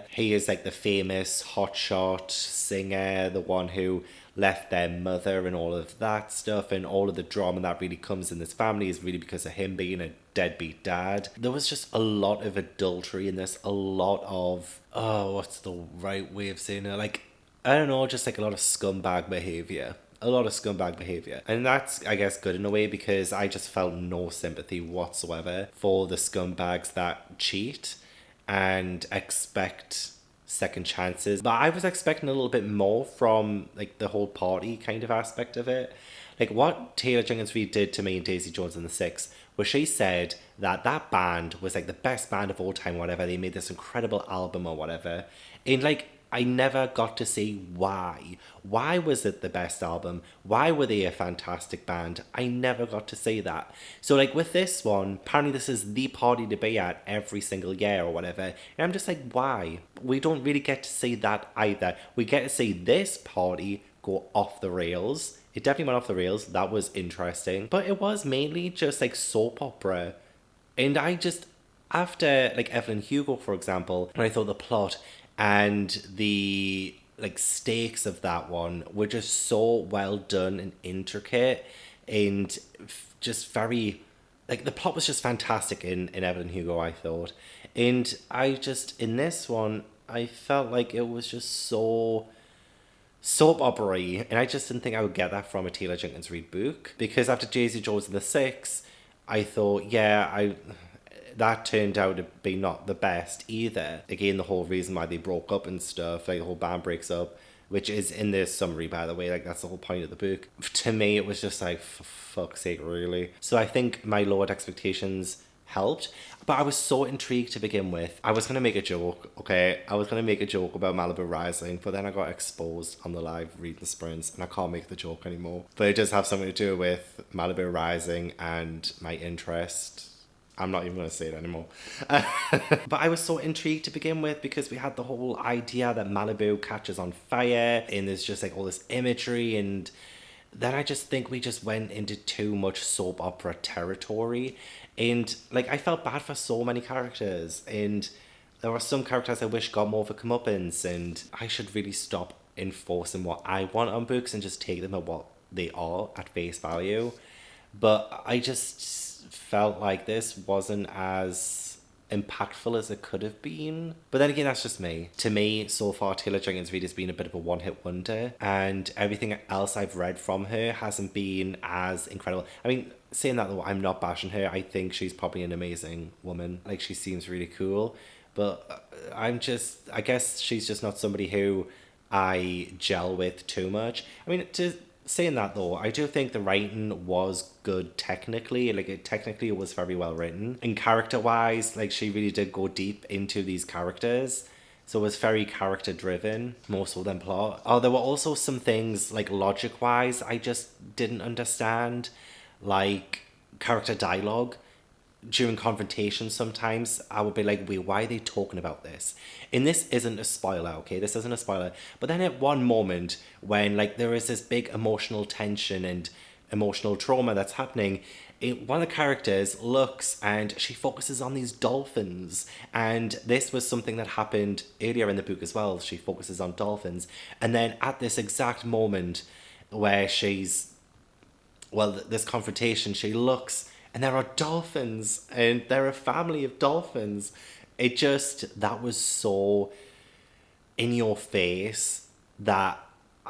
he is like the famous hotshot singer, the one who left their mother and all of that stuff, and all of the drama that really comes in this family is really because of him being a deadbeat dad. There was just a lot of adultery in this, a lot of, what's the right way of saying it? Like, I don't know, just like a lot of scumbag behavior. And that's, I guess, good in a way, because I just felt no sympathy whatsoever for the scumbags that cheat and expect second chances. But I was expecting a little bit more from like the whole party kind of aspect of it. Like what Taylor Jenkins Reid did to me in Daisy Jones and the Six was she said that band was like the best band of all time, whatever. They made this incredible album or whatever. And like I never got to see why. Why was it the best album? Why were they a fantastic band? I never got to see that. So like with this one, apparently this is the party to be at every single year or whatever. And I'm just like, why? We don't really get to see that either. We get to see this party go off the rails. It definitely went off the rails. That was interesting. But it was mainly just like soap opera. And I just, after like Evelyn Hugo, for example, when I thought the plot and the like stakes of that one were just so well done and intricate, and just very, like the plot was just fantastic in Evelyn Hugo, I thought. And I just, in this one, I felt like it was just so soap opera-y, and I just didn't think I would get that from a Taylor Jenkins Reid book, because after Daisy Jones and the Six, I thought, that turned out to be not the best either. Again, the whole reason why they broke up and stuff, like the whole band breaks up, which is in this summary, by the way, like that's the whole point of the book. To me, it was just like, for fuck's sake, really. So I think my lowered expectations helped, but I was so intrigued to begin with. I was going to make a joke, okay? I was going to make a joke about Malibu Rising, but then I got exposed on the live reading sprints, and I can't make the joke anymore. But it does have something to do with Malibu Rising and my interest. I'm not even going to say it anymore. But I was so intrigued to begin with, because we had the whole idea that Malibu catches on fire and there's just like all this imagery, and then I just think we just went into too much soap opera territory, and like I felt bad for so many characters, and there were some characters I wish got more of a comeuppance, and I should really stop enforcing what I want on books and just take them at what they are at face value. But I just felt like this wasn't as impactful as it could have been. But then again, that's just me. To me, so far, Taylor Jenkins Reid has been a bit of a one-hit wonder, and everything else I've read from her hasn't been as incredible. I mean, saying that though, I'm not bashing her. I think she's probably an amazing woman. Like, she seems really cool, but I guess she's just not somebody who I gel with too much. I mean, saying that though, I do think the writing was good technically. Like, it was very well written. And character-wise, like, she really did go deep into these characters. So it was very character driven, more so than plot. Oh, there were also some things, like, logic-wise, I just didn't understand. Like, character dialogue. During confrontations sometimes, I would be like, wait, why are they talking about this? And this isn't a spoiler, okay? This isn't a spoiler. But then at one moment, when, like, there is this big emotional tension and emotional trauma that's happening, one of the characters looks and she focuses on these dolphins. And this was something that happened earlier in the book as well. She focuses on dolphins. And then at this exact moment where this confrontation, she looks and there are dolphins and they're a family of dolphins. That was so in your face that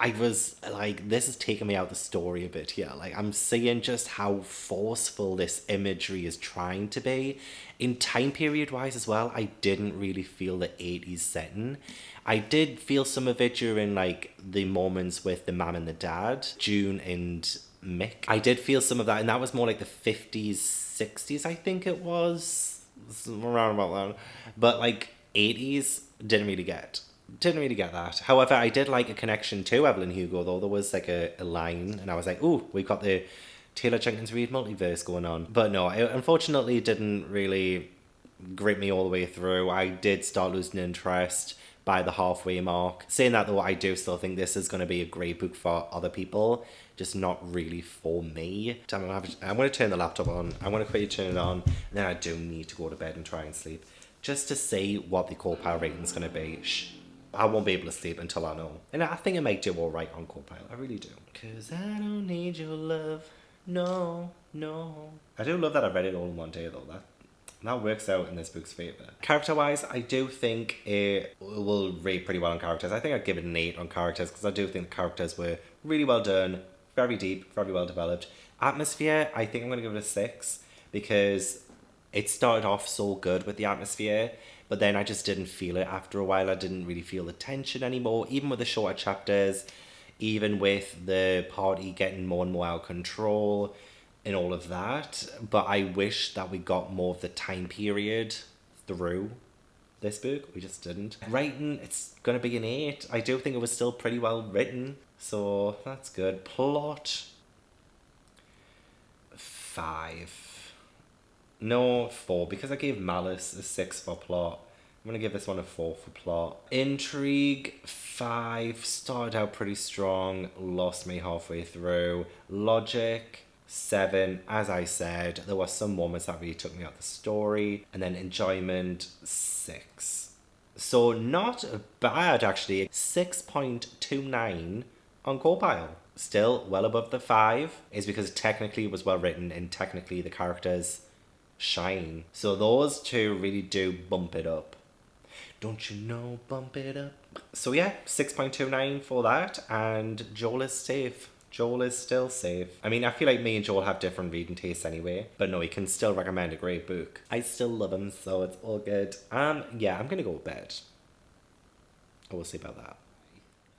I was like, this is taking me out of the story a bit here. Like, I'm seeing just how forceful this imagery is trying to be. In time period wise as well, I didn't really feel the 80s setting. I did feel some of it during, like, the moments with the mum and the dad, June and Mick. I did feel some of that, and that was more like the 50s, 60s, I think it was. Around about that. But, like, 80s, didn't really get that. However, I did like a connection to Evelyn Hugo, though. There was, like, a line, and I was like, ooh, we've got the Taylor Jenkins Reid multiverse going on. But no, it unfortunately didn't really grip me all the way through. I did start losing interest by the halfway mark. Saying that though, I do still think this is going to be a great book for other people, just not really for me. I'm going to turn the laptop on. I'm going to quickly turn it on, and then I do need to go to bed and try and sleep, just to see what the Copile rating is going to be. I won't be able to sleep until I know. And I think it might do all right on Copile. I really do. 'Cause I don't need your love. No, no. I do love that I read it all in one day though. That works out in this book's favour. Character-wise, I do think it will rate pretty well on characters. I think I'd give it an 8 on characters, because I do think the characters were really well done, very deep, very well developed. Atmosphere, I think I'm going to give it a 6, because it started off so good with the atmosphere, but then I just didn't feel it after a while. I didn't really feel the tension anymore, even with the shorter chapters, even with the party getting more and more out of control and all of that. But I wish that we got more of the time period through this book. We just didn't. Writing, it's going to be an 8. I do think it was still pretty well written, so that's good. Plot, 5. No, 4, because I gave Malice a 6 for plot. I'm going to give this one a 4 for plot. Intrigue, 5. Started out pretty strong, lost me halfway through. Logic, 7. As I said, there were some moments that really took me out of the story. And then enjoyment, 6. So not bad, actually. 6.29 on Copile. Still well above the 5, is because technically it was well written and technically the characters shine. So those two really do bump it up. Don't you know, bump it up. So yeah, 6.29 for that, and Joel is safe. Joel is still safe. I mean, I feel like me and Joel have different reading tastes anyway, but no, he can still recommend a great book. I still love him, so it's all good. Yeah, I'm gonna go to bed. I will see about that.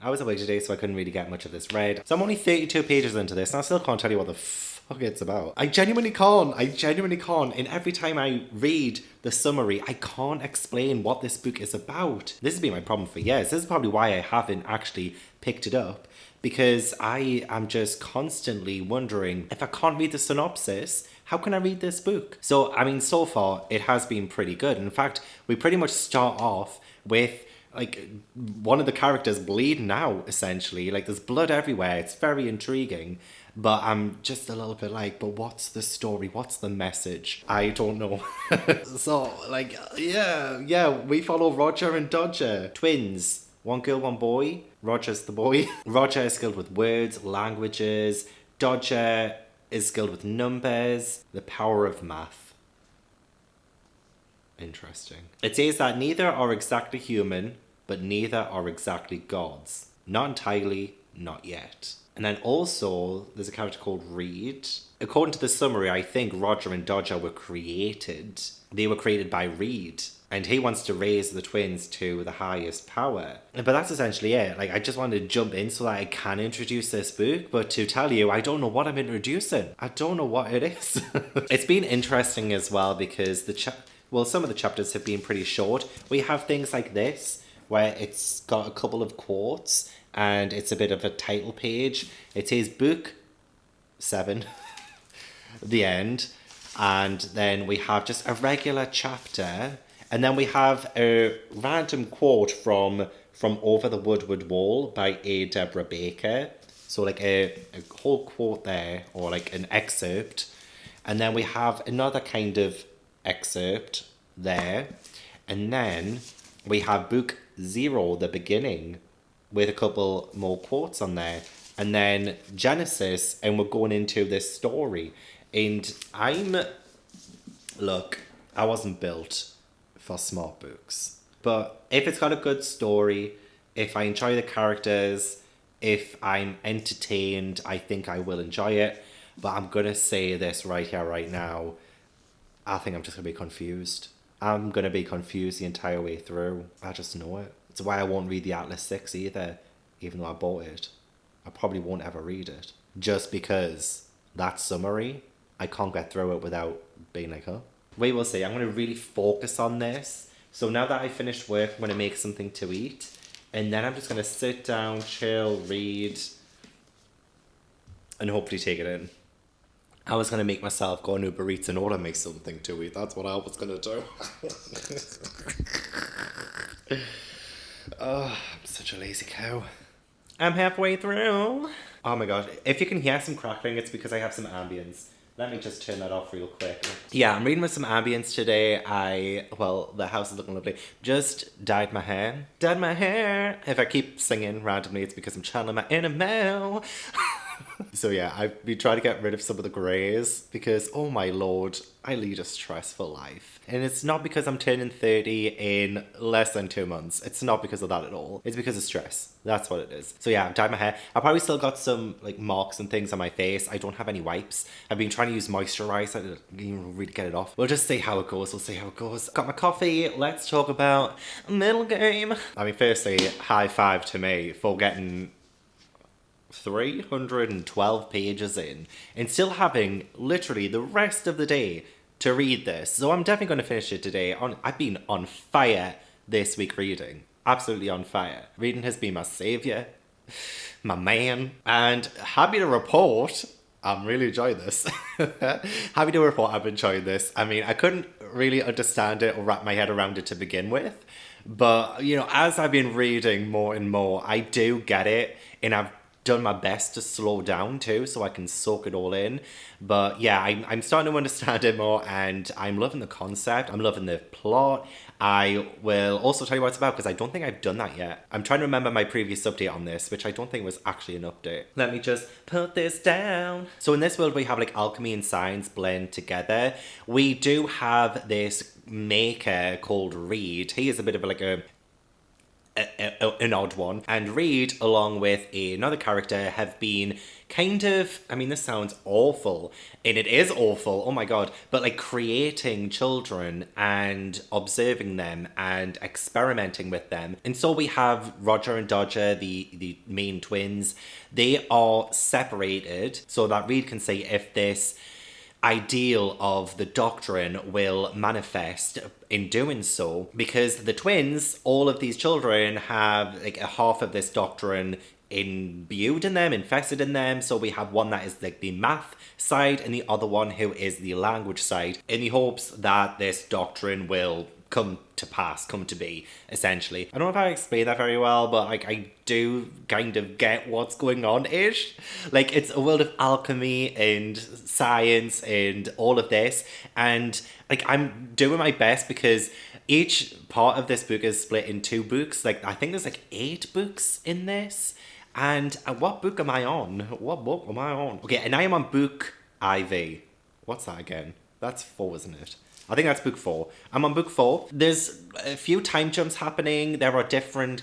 I was away today, so I couldn't really get much of this read. So I'm only 32 pages into this, and I still can't tell you what the fuck it's about. I genuinely can't. And every time I read the summary, I can't explain what this book is about. This has been my problem for years. This is probably why I haven't actually picked it up, because I am just constantly wondering, if I can't read the synopsis, how can I read this book? So, I mean, so far, it has been pretty good. In fact, we pretty much start off with, like, one of the characters bleeding out, essentially. Like, there's blood everywhere. It's very intriguing. But I'm just a little bit like, but what's the story? What's the message? I don't know. So, like, yeah, we follow Roger and Dodger. Twins. One girl, one boy. Roger's the boy. Roger is skilled with words, languages. Dodger is skilled with numbers. The power of math. Interesting. It says that neither are exactly human, but neither are exactly gods. Not entirely, not yet. And then also, there's a character called Reid. According to the summary, I think Roger and Dodger were created. They were created by Reid. And he wants to raise the twins to the highest power. But that's essentially it. Like, I just wanted to jump in so that I can introduce this book. But to tell you, I don't know what I'm introducing. I don't know what it is. It's been interesting as well because some of the chapters have been pretty short. We have things like this, where it's got a couple of quotes and it's a bit of a title page. It says book 7, the end. And then we have just a regular chapter. And then we have a random quote from Over the Woodward Wall by A. Deborah Baker. So like a whole quote there, or like an excerpt. And then we have another kind of excerpt there. And then we have book 0, the beginning, with a couple more quotes on there. And then Genesis, and we're going into this story. And look, I wasn't built for smart books. But if it's got a good story, if I enjoy the characters, if I'm entertained, I think I will enjoy it. But I'm going to say this right here, right now. I think I'm just going to be confused. I'm going to be confused the entire way through. I just know it. It's why I won't read the Atlas 6 either, even though I bought it. I probably won't ever read it. Just because that summary, I can't get through it without being like, huh? We will see. I'm going to really focus on this. So now that I finished work, I'm going to make something to eat. And then I'm just going to sit down, chill, read, and hopefully take it in. I was going to make myself go on Uber Eats and order me something to eat. That's what I was going to do. Oh, I'm such a lazy cow. I'm halfway through. Oh my god. If you can hear some crackling, it's because I have some ambience. Let me just turn that off real quick. Yeah, I'm reading with some ambience today. The house is looking lovely. Just dyed my hair. Dyed my hair. If I keep singing randomly, it's because I'm channeling my inner Mel. So yeah, I've been trying to get rid of some of the greys because, oh my lord, I lead a stressful life. And it's not because I'm turning 30 in less than 2 months. It's not because of that at all. It's because of stress. That's what it is. So yeah, I've dyed my hair. I probably still got some like marks and things on my face. I don't have any wipes. I've been trying to use moisturizer. I didn't really get it off. We'll just see how it goes. We'll see how it goes. Got my coffee. Let's talk about Middlegame. I mean, firstly, high five to me for getting 312 pages in and still having literally the rest of the day to read this. So I'm definitely going to finish it today. I've been on fire this week reading. Absolutely on fire. Reading has been my saviour, my man. And happy to report, I'm really enjoying this. Happy to report I'm enjoying this. I mean, I couldn't really understand it or wrap my head around it to begin with. But, you know, as I've been reading more and more, I do get it. And I've done my best to slow down too so I can soak it all in. But yeah, I'm starting to understand it more and I'm loving the concept. I'm loving the plot. I will also tell you what it's about because I don't think I've done that yet. I'm trying to remember my previous update on this, which I don't think was actually an update. Let me just put this down. So in this world we have like alchemy and science blend together. We do have this maker called Reid. He is a bit of like an odd one, and Reid along with another character have been kind of, I mean this sounds awful and it is awful, oh my god, but like creating children and observing them and experimenting with them. And so we have Roger and Dodger, the main twins. They are separated so that Reid can say if this ideal of the doctrine will manifest in doing so, because the twins, all of these children have like a half of this doctrine imbued in them, infested in them. So we have one that is like the math side and the other one who is the language side, in the hopes that this doctrine will come to pass, come to be, essentially. I don't know if I explained that very well, but like I do kind of get what's going on-ish. Like it's a world of alchemy and science and all of this, and like I'm doing my best because each part of this book is split in 2 books. Like I think there's like 8 books in this. And what book am I on? What book am I on? Okay, and I am on book IV. What's that again? That's 4, isn't it? I think that's book 4. I'm on book 4. There's a few time jumps happening. There are different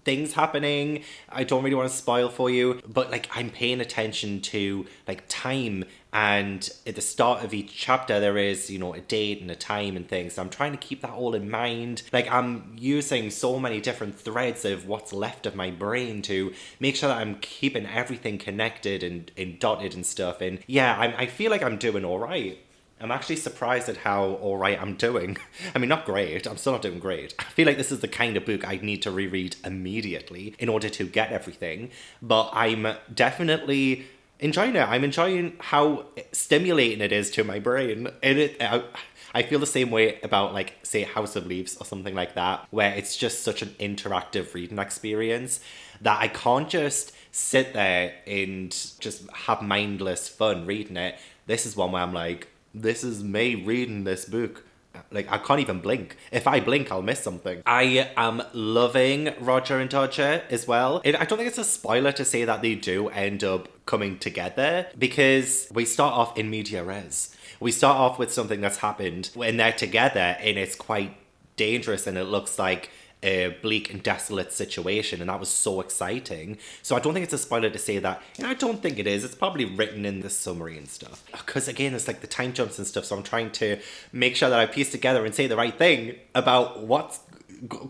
things happening. I don't really want to spoil for you, but like I'm paying attention to like time, and at the start of each chapter there is, you know, a date and a time and things. So I'm trying to keep that all in mind. Like I'm using so many different threads of what's left of my brain to make sure that I'm keeping everything connected and dotted and stuff. And yeah, I feel like I'm doing all right. I'm actually surprised at how alright I'm doing. I mean, not great. I'm still not doing great. I feel like this is the kind of book I'd need to reread immediately in order to get everything. But I'm definitely enjoying it. I'm enjoying how stimulating it is to my brain. I feel the same way about, like, say, House of Leaves or something like that, where it's just such an interactive reading experience that I can't just sit there and just have mindless fun reading it. This is one where I'm like, this is me reading this book. Like, I can't even blink. If I blink, I'll miss something. I am loving Roger and Dodger as well. I don't think it's a spoiler to say that they do end up coming together, because we start off in media res. We start off with something that's happened when they're together, and it's quite dangerous, and it looks like a bleak and desolate situation, and that was so exciting. So I don't think it's a spoiler to say that. And I don't think it is. It's probably written in the summary and stuff. Because again, it's like the time jumps and stuff, so I'm trying to make sure that I piece together and say the right thing about what's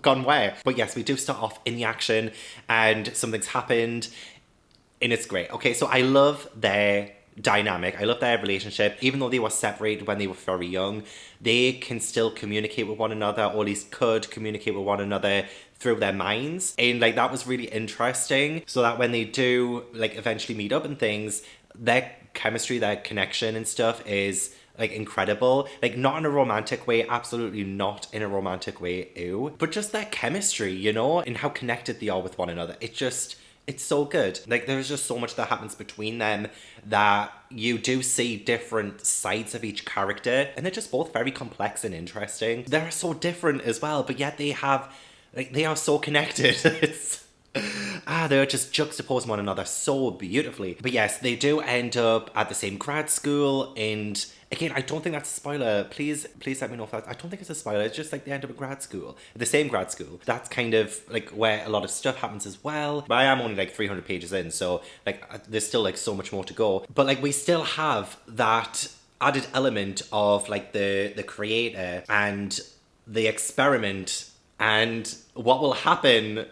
gone where. But yes, we do start off in the action, and something's happened, and it's great. Okay, so I love their dynamic. I love their relationship. Even though they were separated when they were very young, they can still communicate with one another, or at least could communicate with one another through their minds. And like that was really interesting, so that when they do like eventually meet up and things, their chemistry, their connection and stuff is like incredible. Like not in a romantic way, absolutely not in a romantic way, ew, but just their chemistry, you know, and how connected they are with one another. It's so good. Like, there's just so much that happens between them that you do see different sides of each character, and they're just both very complex and interesting. They're so different as well, but yet they are so connected. They're just juxtaposing one another so beautifully. But yes, they do end up at the same grad school, and again, I don't think that's a spoiler. Please let me know if that's... I don't think it's a spoiler. It's just like they end up at grad school. The same grad school. That's kind of like where a lot of stuff happens as well. But I am only like 300 pages in, so like there's still like so much more to go. But like we still have that added element of like the creator and the experiment and what will happen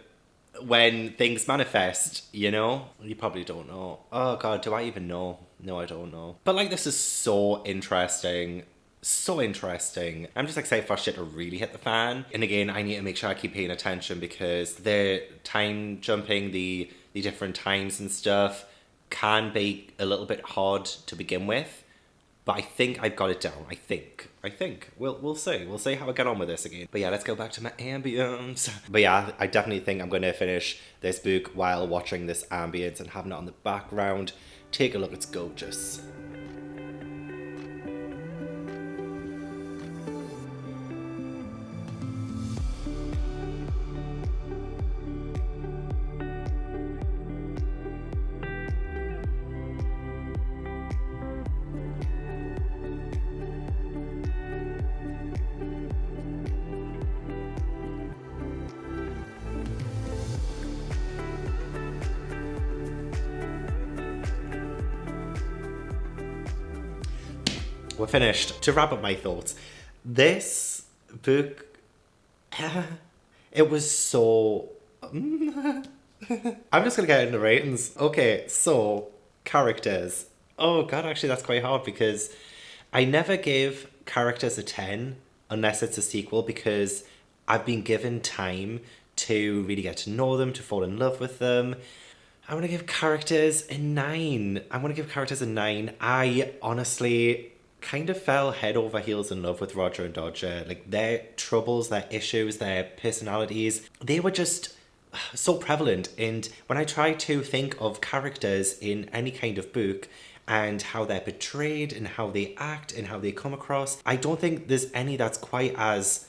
when things manifest, you know? You probably don't know. Oh god, do I even know? No, I don't know. But like this is so interesting. So interesting. I'm just excited for shit to really hit the fan. And again, I need to make sure I keep paying attention, because the time jumping, the different times and stuff can be a little bit hard to begin with. But I think I've got it down. I think. We'll see. We'll see how I get on with this again. But yeah, let's go back to my ambience. But yeah, I definitely think I'm going to finish this book while watching this ambience and having it on the background. Take a look, it's gorgeous. We're finished. To wrap up my thoughts, this book, it was so... I'm just going to get into ratings. Okay, so, characters. Oh god, actually that's quite hard, because I never give characters a 10 unless it's a sequel, because I've been given time to really get to know them, to fall in love with them. I want to give characters a 9. I honestly kind of fell head over heels in love with Roger and Dodger. Like their troubles, their issues, their personalities, they were just so prevalent. And when I try to think of characters in any kind of book and how they're portrayed and how they act and how they come across, I don't think there's any that's quite as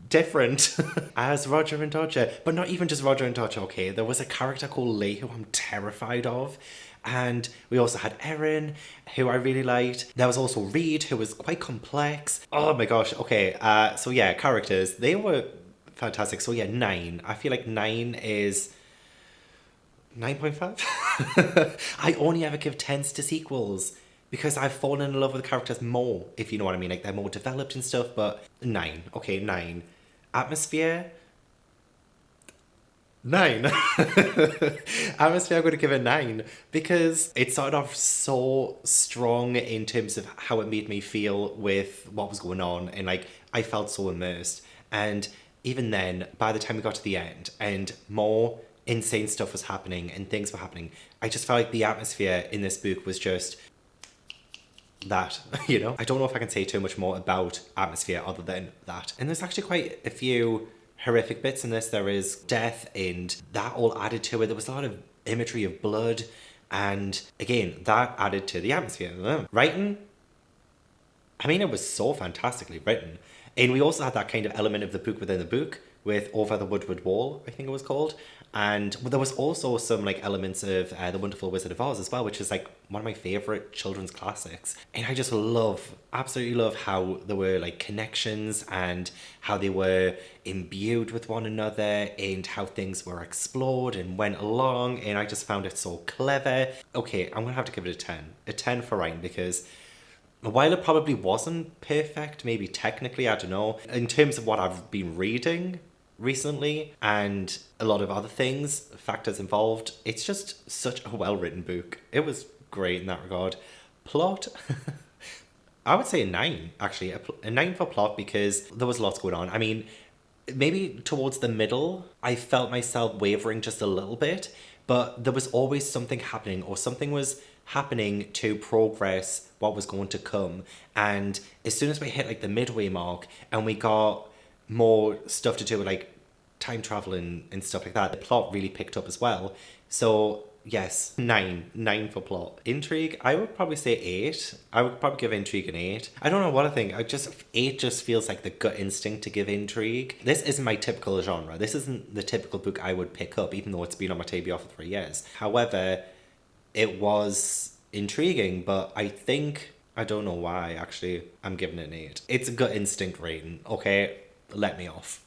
different as Roger and Dodger. But not even just Roger and Dodger, okay? There was a character called Lee who I'm terrified of. And we also had Erin, who I really liked. There was also Reid, who was quite complex. Oh my gosh, okay. So yeah, characters, they were fantastic. So yeah, 9. I feel like 9 is 9.5. I only ever give 10s to sequels because I've fallen in love with the characters more, if you know what I mean. Like, they're more developed and stuff, but 9. Okay, 9. Atmosphere, 9. Atmosphere, I'm going to give it 9 because it started off so strong in terms of how it made me feel with what was going on, and like I felt so immersed. And even then, by the time we got to the end and more insane stuff was happening and things were happening, I just felt like the atmosphere in this book was just that, you know? I don't know if I can say too much more about atmosphere other than that. And there's actually quite a few horrific bits in this. There is death and that all added to it. There was a lot of imagery of blood, and again, that added to the atmosphere. Writing, I mean, it was so fantastically written. And we also had that kind of element of the book within the book with Over the Woodward Wall, I think it was called. And there was also some like elements of The Wonderful Wizard of Oz as well, which is like one of my favorite children's classics. And I just absolutely love how there were like connections and how they were imbued with one another and how things were explored and went along. And I just found it so clever. Okay, I'm gonna have to give it a 10. A 10 for Ryan, because while it probably wasn't perfect, maybe technically, I don't know, in terms of what I've been reading recently and a lot of other things, factors involved, it's just such a well-written book. It was great in that regard. Plot, I would say a 9, actually. A 9 for plot, because there was lots going on. I mean, maybe towards the middle, I felt myself wavering just a little bit, but there was always something happening, or something was happening to progress what was going to come. And as soon as we hit like the midway mark and we got more stuff to do with like time travel and stuff like that, the plot really picked up as well. So yes, 9 for plot. Intrigue, I would probably say 8. I would probably give intrigue an 8. I don't know what I think. 8 just feels like the gut instinct to give intrigue. This isn't my typical genre. This isn't the typical book I would pick up, even though it's been on my TBR for 3 years. However, it was intriguing, but I don't know why, actually, I'm giving it an 8. It's a gut instinct rating, okay? Let me off.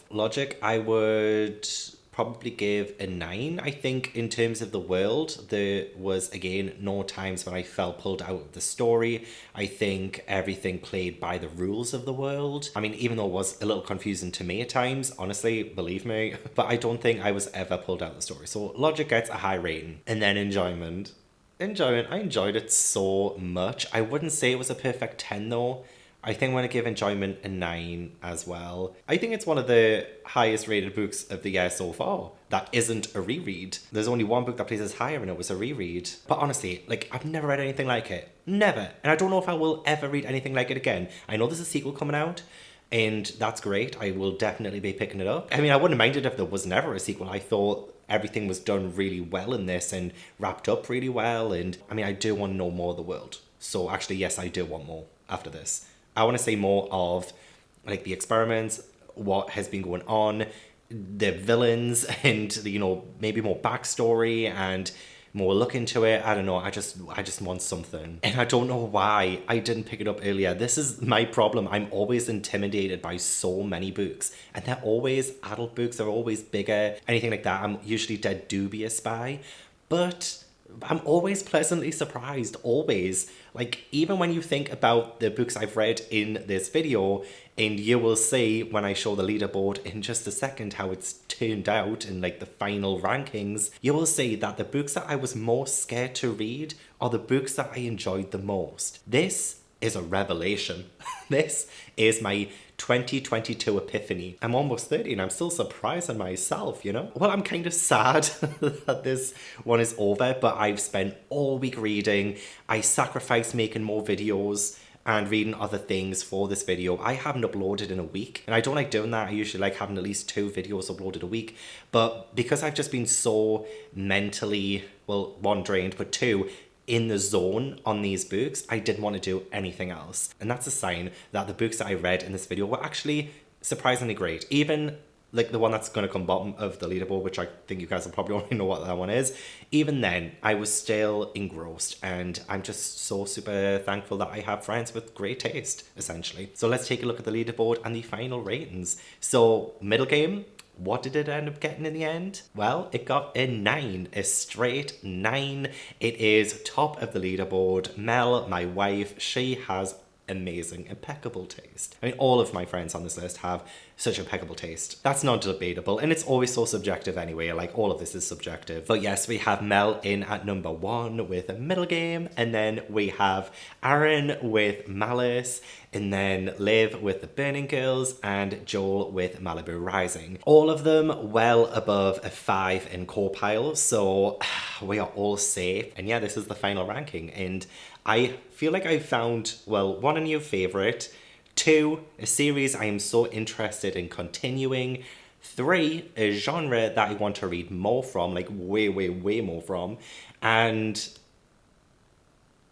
Logic, I would probably give a 9. I think in terms of the world, there was, again, no times when I felt pulled out of the story. I think everything played by the rules of the world. I mean, even though it was a little confusing to me at times, honestly, believe me, but I don't think I was ever pulled out of the story. So logic gets a high rating. And then enjoyment, I enjoyed it so much. I wouldn't say it was a perfect 10 though. I think I'm going to give enjoyment a 9 as well. I think it's one of the highest rated books of the year so far that isn't a reread. There's only one book that places higher and it was a reread. But honestly, like, I've never read anything like it. Never. And I don't know if I will ever read anything like it again. I know there's a sequel coming out, and that's great. I will definitely be picking it up. I mean, I wouldn't mind it if there was never a sequel. I thought everything was done really well in this and wrapped up really well. And I mean, I do want to know more of the world. So actually, yes, I do want more after this. I want to see more of like the experiments, what has been going on, the villains, and you know, maybe more backstory and more look into it. I don't know. I just want something. And I don't know why I didn't pick it up earlier. This is my problem. I'm always intimidated by so many books, and they're always adult books. They're always bigger, anything like that. I'm usually dead dubious by, but I'm always pleasantly surprised, always. Like, even when you think about the books I've read in this video, and you will see when I show the leaderboard in just a second how it's turned out in like the final rankings, you will see that the books that I was most scared to read are the books that I enjoyed the most. This is a revelation. This is my 2022 epiphany. I'm almost 30 and I'm still surprising myself, you know? Well, I'm kind of sad that this one is over, but I've spent all week reading. I sacrificed making more videos and reading other things for this video. I haven't uploaded in a week, and I don't like doing that. I usually like having at least 2 videos uploaded a week, but because I've just been so mentally, well, 1, drained, but 2, in the zone on these books, I didn't want to do anything else. And that's a sign that the books that I read in this video were actually surprisingly great. Even like the one that's going to come bottom of the leaderboard, which I think you guys will probably already know what that one is. Even then, I was still engrossed, and I'm just so super thankful that I have friends with great taste, essentially. So let's take a look at the leaderboard and the final ratings. So Middlegame, what did it end up getting in the end? Well, it got a 9, a straight 9. It is top of the leaderboard. Mel, my wife, she has amazing, impeccable taste. I mean, all of my friends on this list have such impeccable taste. That's not debatable, and it's always so subjective anyway. Like, all of this is subjective. But yes, we have Mel in at number 1 with a Middlegame, and then we have Erin with Malice, and then Liv with the Burning Girls, and Joel with Malibu Rising. All of them well above a 5 in core pile, so we are all safe. And yeah, this is the final ranking, and I feel like I found, well, 1, a new favourite, 2, a series I am so interested in continuing, 3, a genre that I want to read more from, like way, way, way more from, and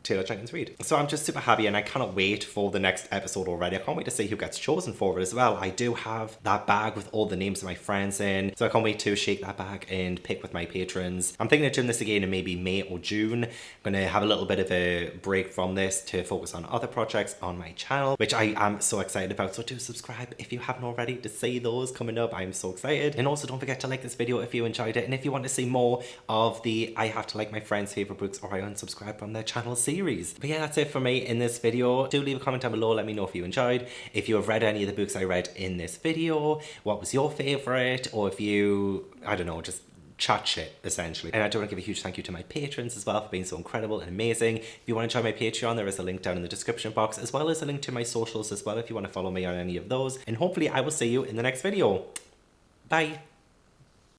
Taylor Jenkins Reid. So I'm just super happy, and I cannot wait for the next episode already. I can't wait to see who gets chosen for it as well. I do have that bag with all the names of my friends in, so I can't wait to shake that bag and pick with my patrons. I'm thinking of doing this again in maybe May or June. I'm gonna have a little bit of a break from this to focus on other projects on my channel, which I am so excited about. So do subscribe if you haven't already to see those coming up. I'm so excited. And also don't forget to like this video if you enjoyed it, and if you want to see more of the I have to like my friends' favorite books or I unsubscribe from their channel series. But yeah, that's it for me in this video. Do leave a comment down below, let me know if you enjoyed, if you have read any of the books I read in this video, what was your favorite, or if you, I don't know, just chat shit, essentially. And I do want to give a huge thank you to my patrons as well for being so incredible and amazing. If you want to join my Patreon, there is a link down in the description box, as well as a link to my socials as well if you want to follow me on any of those. And hopefully I will see you in the next video. Bye.